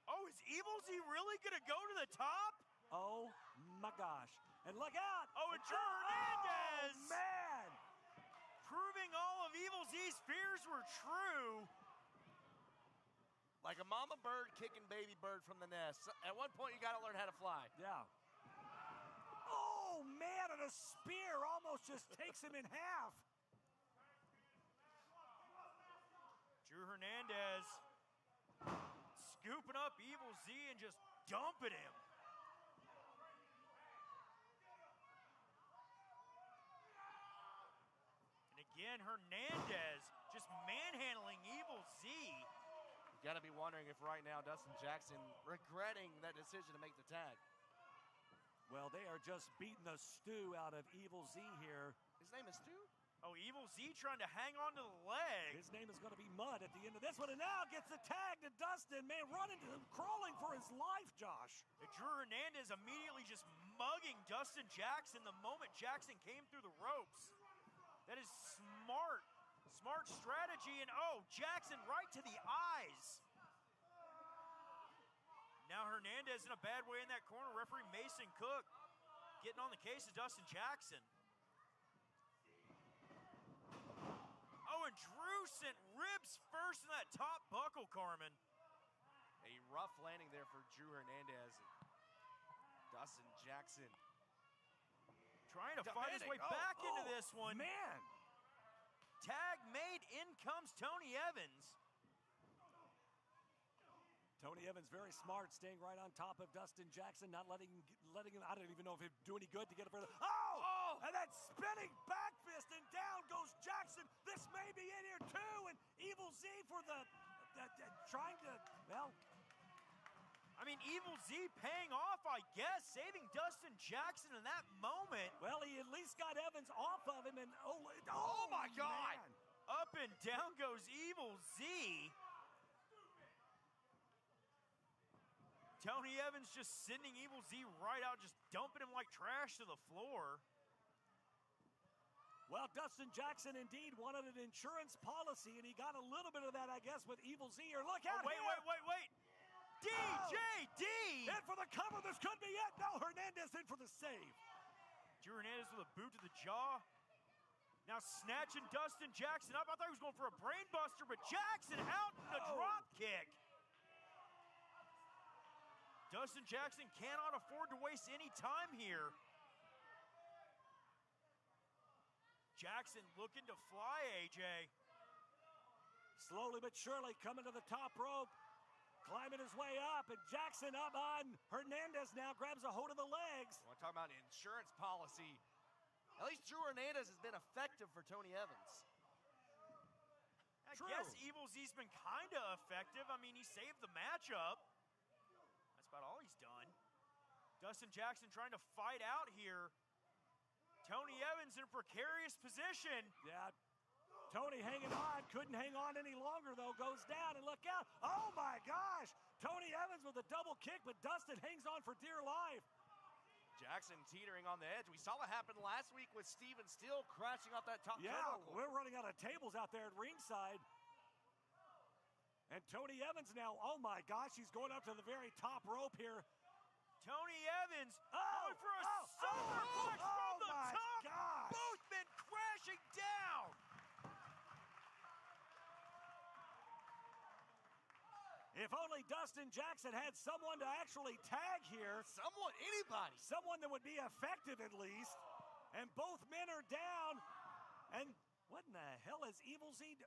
Oh, is Evil Z really gonna go to the top? Oh my gosh. And look out! Oh, and Drew Hernandez! Oh, man! Proving all of Evil Z's fears were true. Like a mama bird kicking baby bird from the nest. At one point, you got to learn how to fly. Yeah. Oh, man, and a spear almost just takes him in half. Drew Hernandez scooping up Evil Z and just dumping him. Again, Hernandez just manhandling Evil Z. You got to be wondering if right now Dustin Jackson regretting that decision to make the tag. Well, they are just beating the stew out of Evil Z here. His name is Stu? Oh, Evil Z trying to hang on to the leg. His name is going to be Mud at the end of this one, and now gets the tag to Dustin. Man, running to him, crawling for his life, Josh. And Drew Hernandez immediately just mugging Dustin Jackson the moment Jackson came through the ropes. That is smart strategy, and oh, Jackson right to the eyes. Now Hernandez in a bad way in that corner. Referee Mason Cook getting on the case of Dustin Jackson. Oh, and Drew sent ribs first in that top buckle, Carmen. A rough landing there for Drew Hernandez. Dustin Jackson trying to fight his way back into this one. Man. Tag made, in comes Tony Evans. Tony Evans very smart, staying right on top of Dustin Jackson, not letting him, I don't even know if it'd do any good to get it further. Oh! And that spinning back fist, and down goes Jackson. This may be in here too, and Evil Z for the trying to, well. I mean, Evil Z paying off, I guess, saving Dustin Jackson in that moment. Well, he at least got Evans off of him, and oh my God. Man. Up and down goes Evil Z. Tony Evans just sending Evil Z right out, just dumping him like trash to the floor. Well, Dustin Jackson indeed wanted an insurance policy, and he got a little bit of that, I guess, with Evil Z. Or look out wait. DJ-D! In for the cover, this could be it. No, Hernandez in for the save. Drew Hernandez with a boot to the jaw. Now snatching Dustin Jackson up. I thought he was going for a brain buster, but Jackson out in the drop kick. Dustin Jackson cannot afford to waste any time here. Jackson looking to fly, AJ. Slowly but surely coming to the top rope. Climbing his way up, and Jackson up on Hernandez now grabs a hold of the legs. Want to talk about insurance policy? At least Drew Hernandez has been effective for Tony Evans. I guess Evil Z's been kind of effective. I mean, he saved the matchup. That's about all he's done. Dustin Jackson trying to fight out here. Tony Evans in a precarious position. Yeah. Tony hanging on, couldn't hang on any longer though, goes down and look out. Oh my gosh! Tony Evans with a double kick, but Dustin hangs on for dear life. Jackson teetering on the edge. We saw what happened last week with Steven Steele crashing off that top turnbuckle. We're running out of tables out there at ringside. And Tony Evans now, oh my gosh, he's going up to the very top rope here. Tony Evans going for a superplex from the top. Gosh. Both men crashing down. If only Dustin Jackson had someone to actually tag here. Someone, anybody. Someone that would be effective at least. And both men are down. And what in the hell is Evil Z?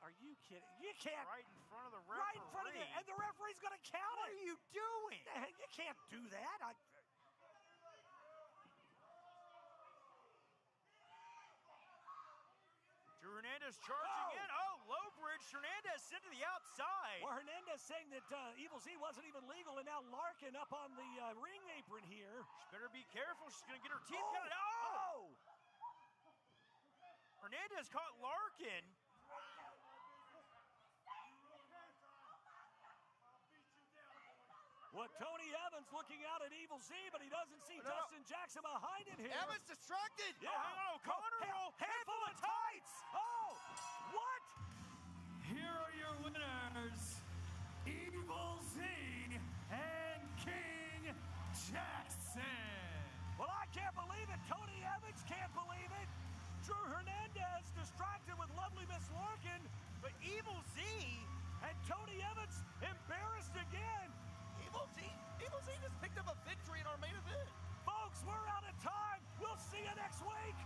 Are you kidding? You can't. Right in front of the referee. Right in front of it. And the referee's going to count it. What are you doing? You can't do that. Drew Hernandez charging in. Oh, low bridge. Hernandez sent to the outside. Well, Hernandez saying that Evil Z wasn't even legal, and now Larkin up on the ring apron here. She better be careful. She's going to get her teeth cut. Oh! Hernandez caught Larkin. Well, Tony Evans looking out at Evil Z, but he doesn't see Dustin Jackson behind him here. Evans distracted. Yeah. Oh, hang on, O'Connor roll. Handful of tights. Oh, what? Here are your winners, Evil Z and King Jackson. Well, I can't believe it. Tony Evans can't believe it. Drew Hernandez distracted with lovely Miss Larkin. But Evil Z and Tony Evans embarrassed again. Evil Z just picked up a victory in our main event. Folks, we're out of time. We'll see you next week.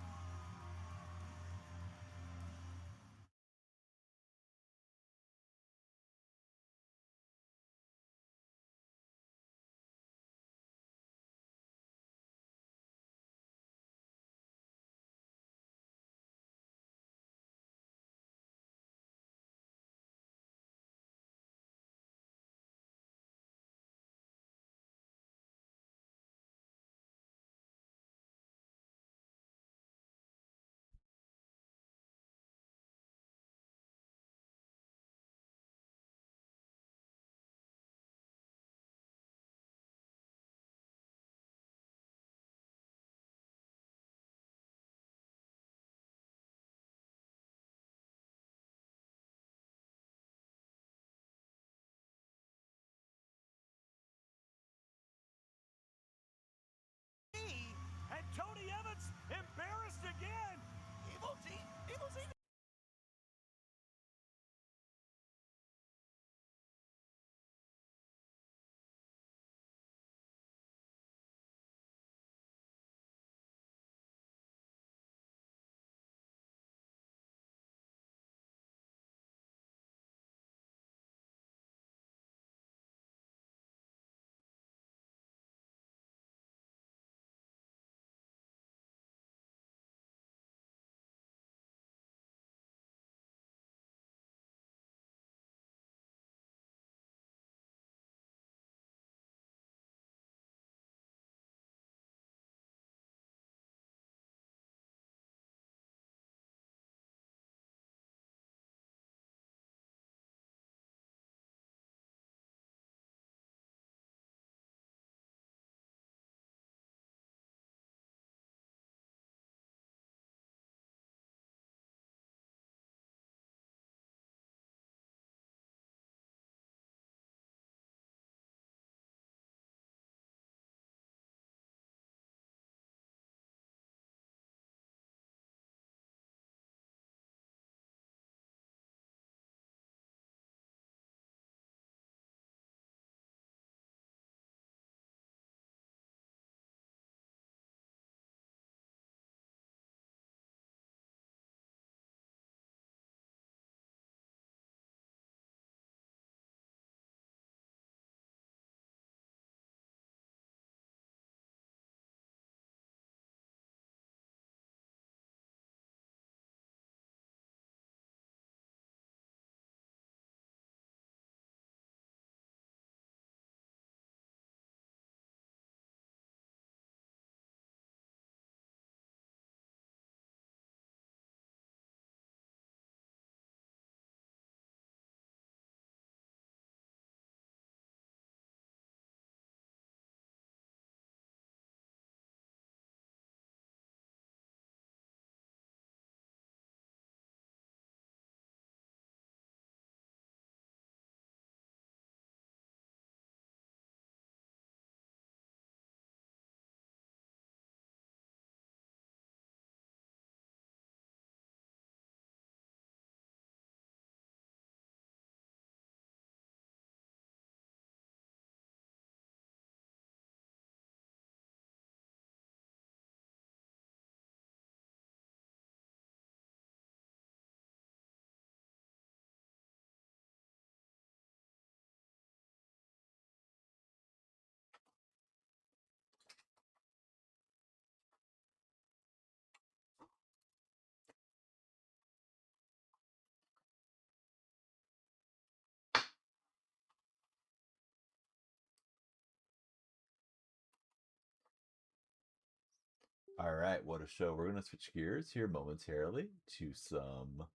All right, what a show. We're going to switch gears here momentarily to some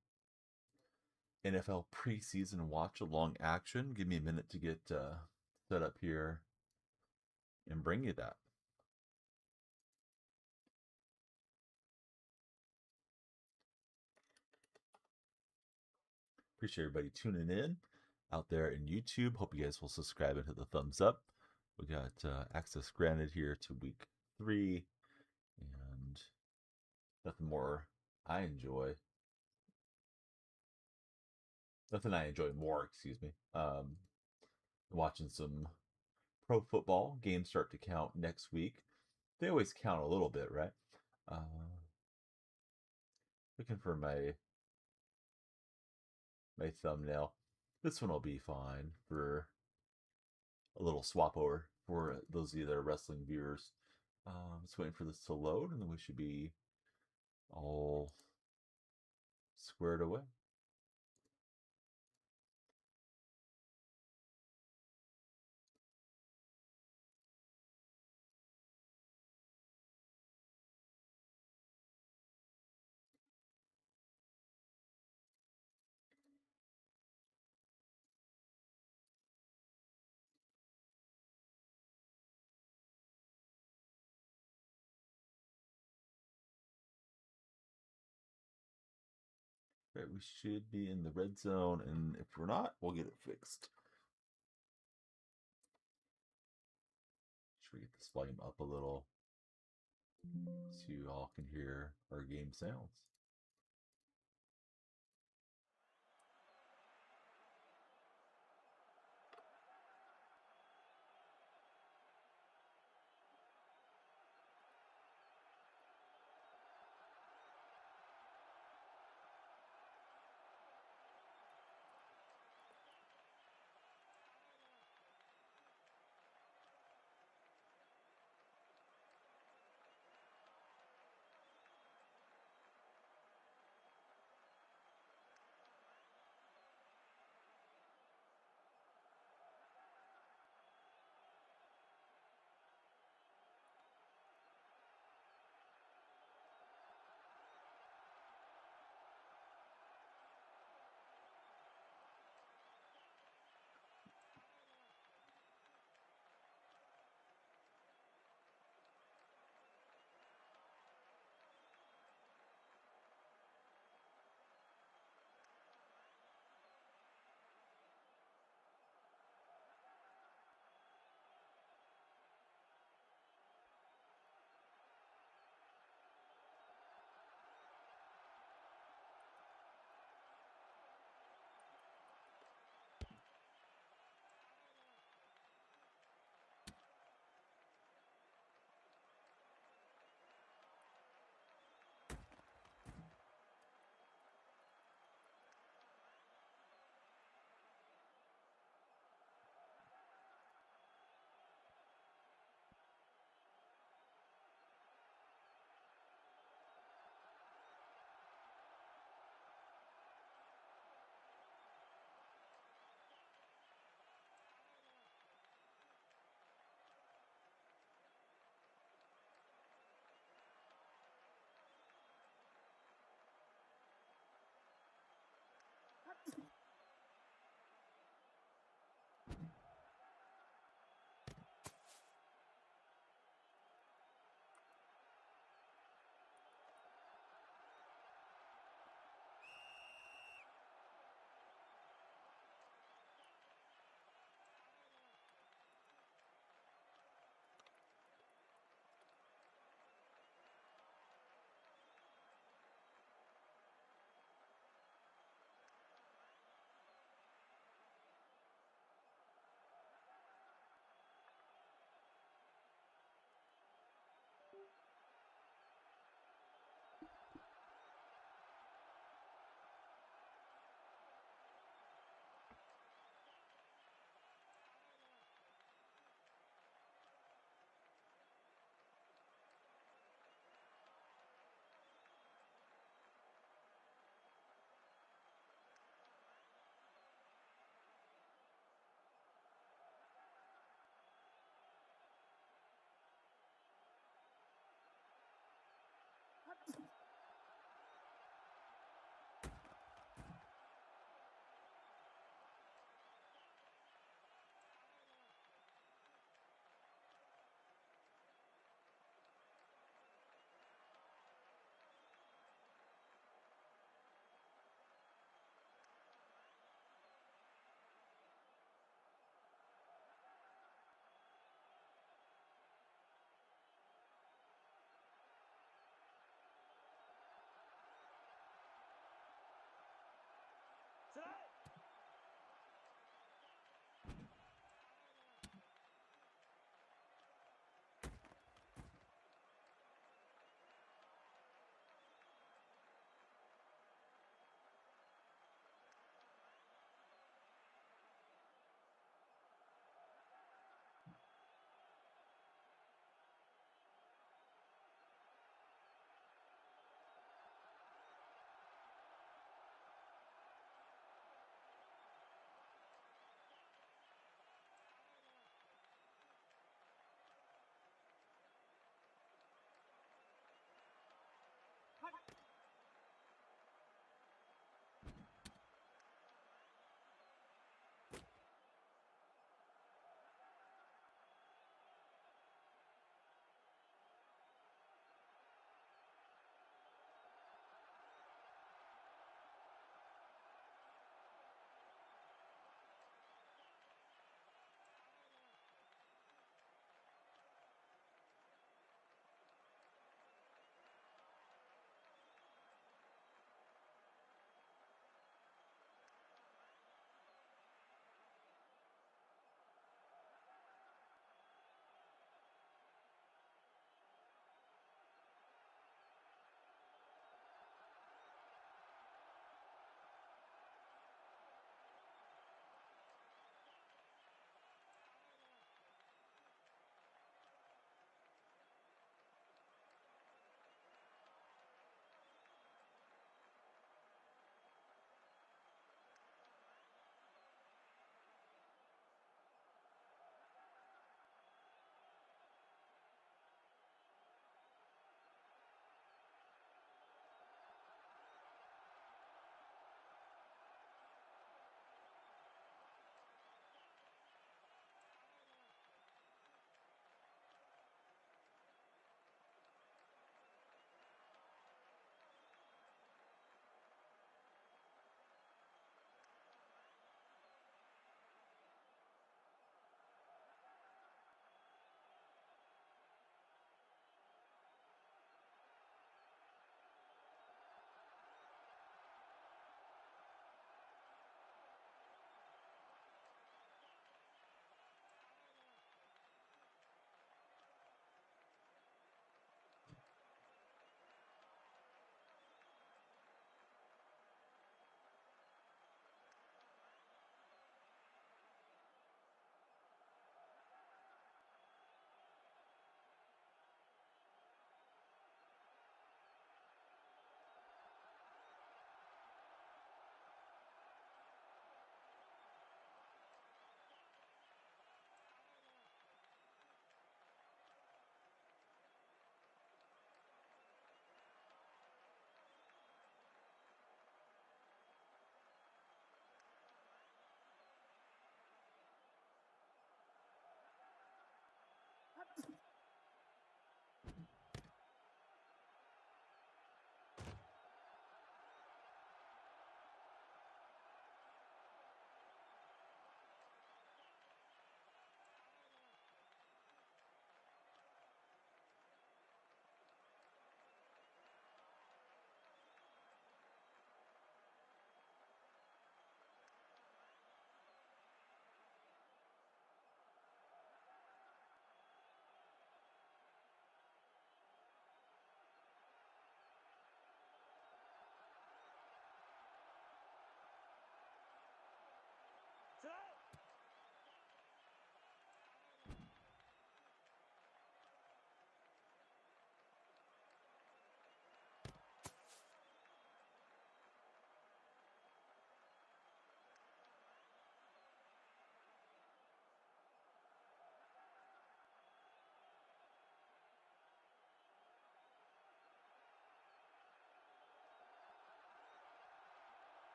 NFL preseason watch along action. Give me a minute to get set up here and bring you that. Appreciate everybody tuning in out there in YouTube. Hope you guys will subscribe and hit the thumbs up. We got access granted here to week 3, and nothing I enjoy more, watching some pro football. Games start to count next week. They always count a little bit, right? Looking for my thumbnail. This one will be fine for a little swap over for those of you that are wrestling viewers. Just waiting for this to load, and then we should be all squared away. Right, we should be in the red zone, and if we're not, we'll get it fixed. Should we get this volume up a little so you all can hear our game sounds?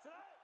set.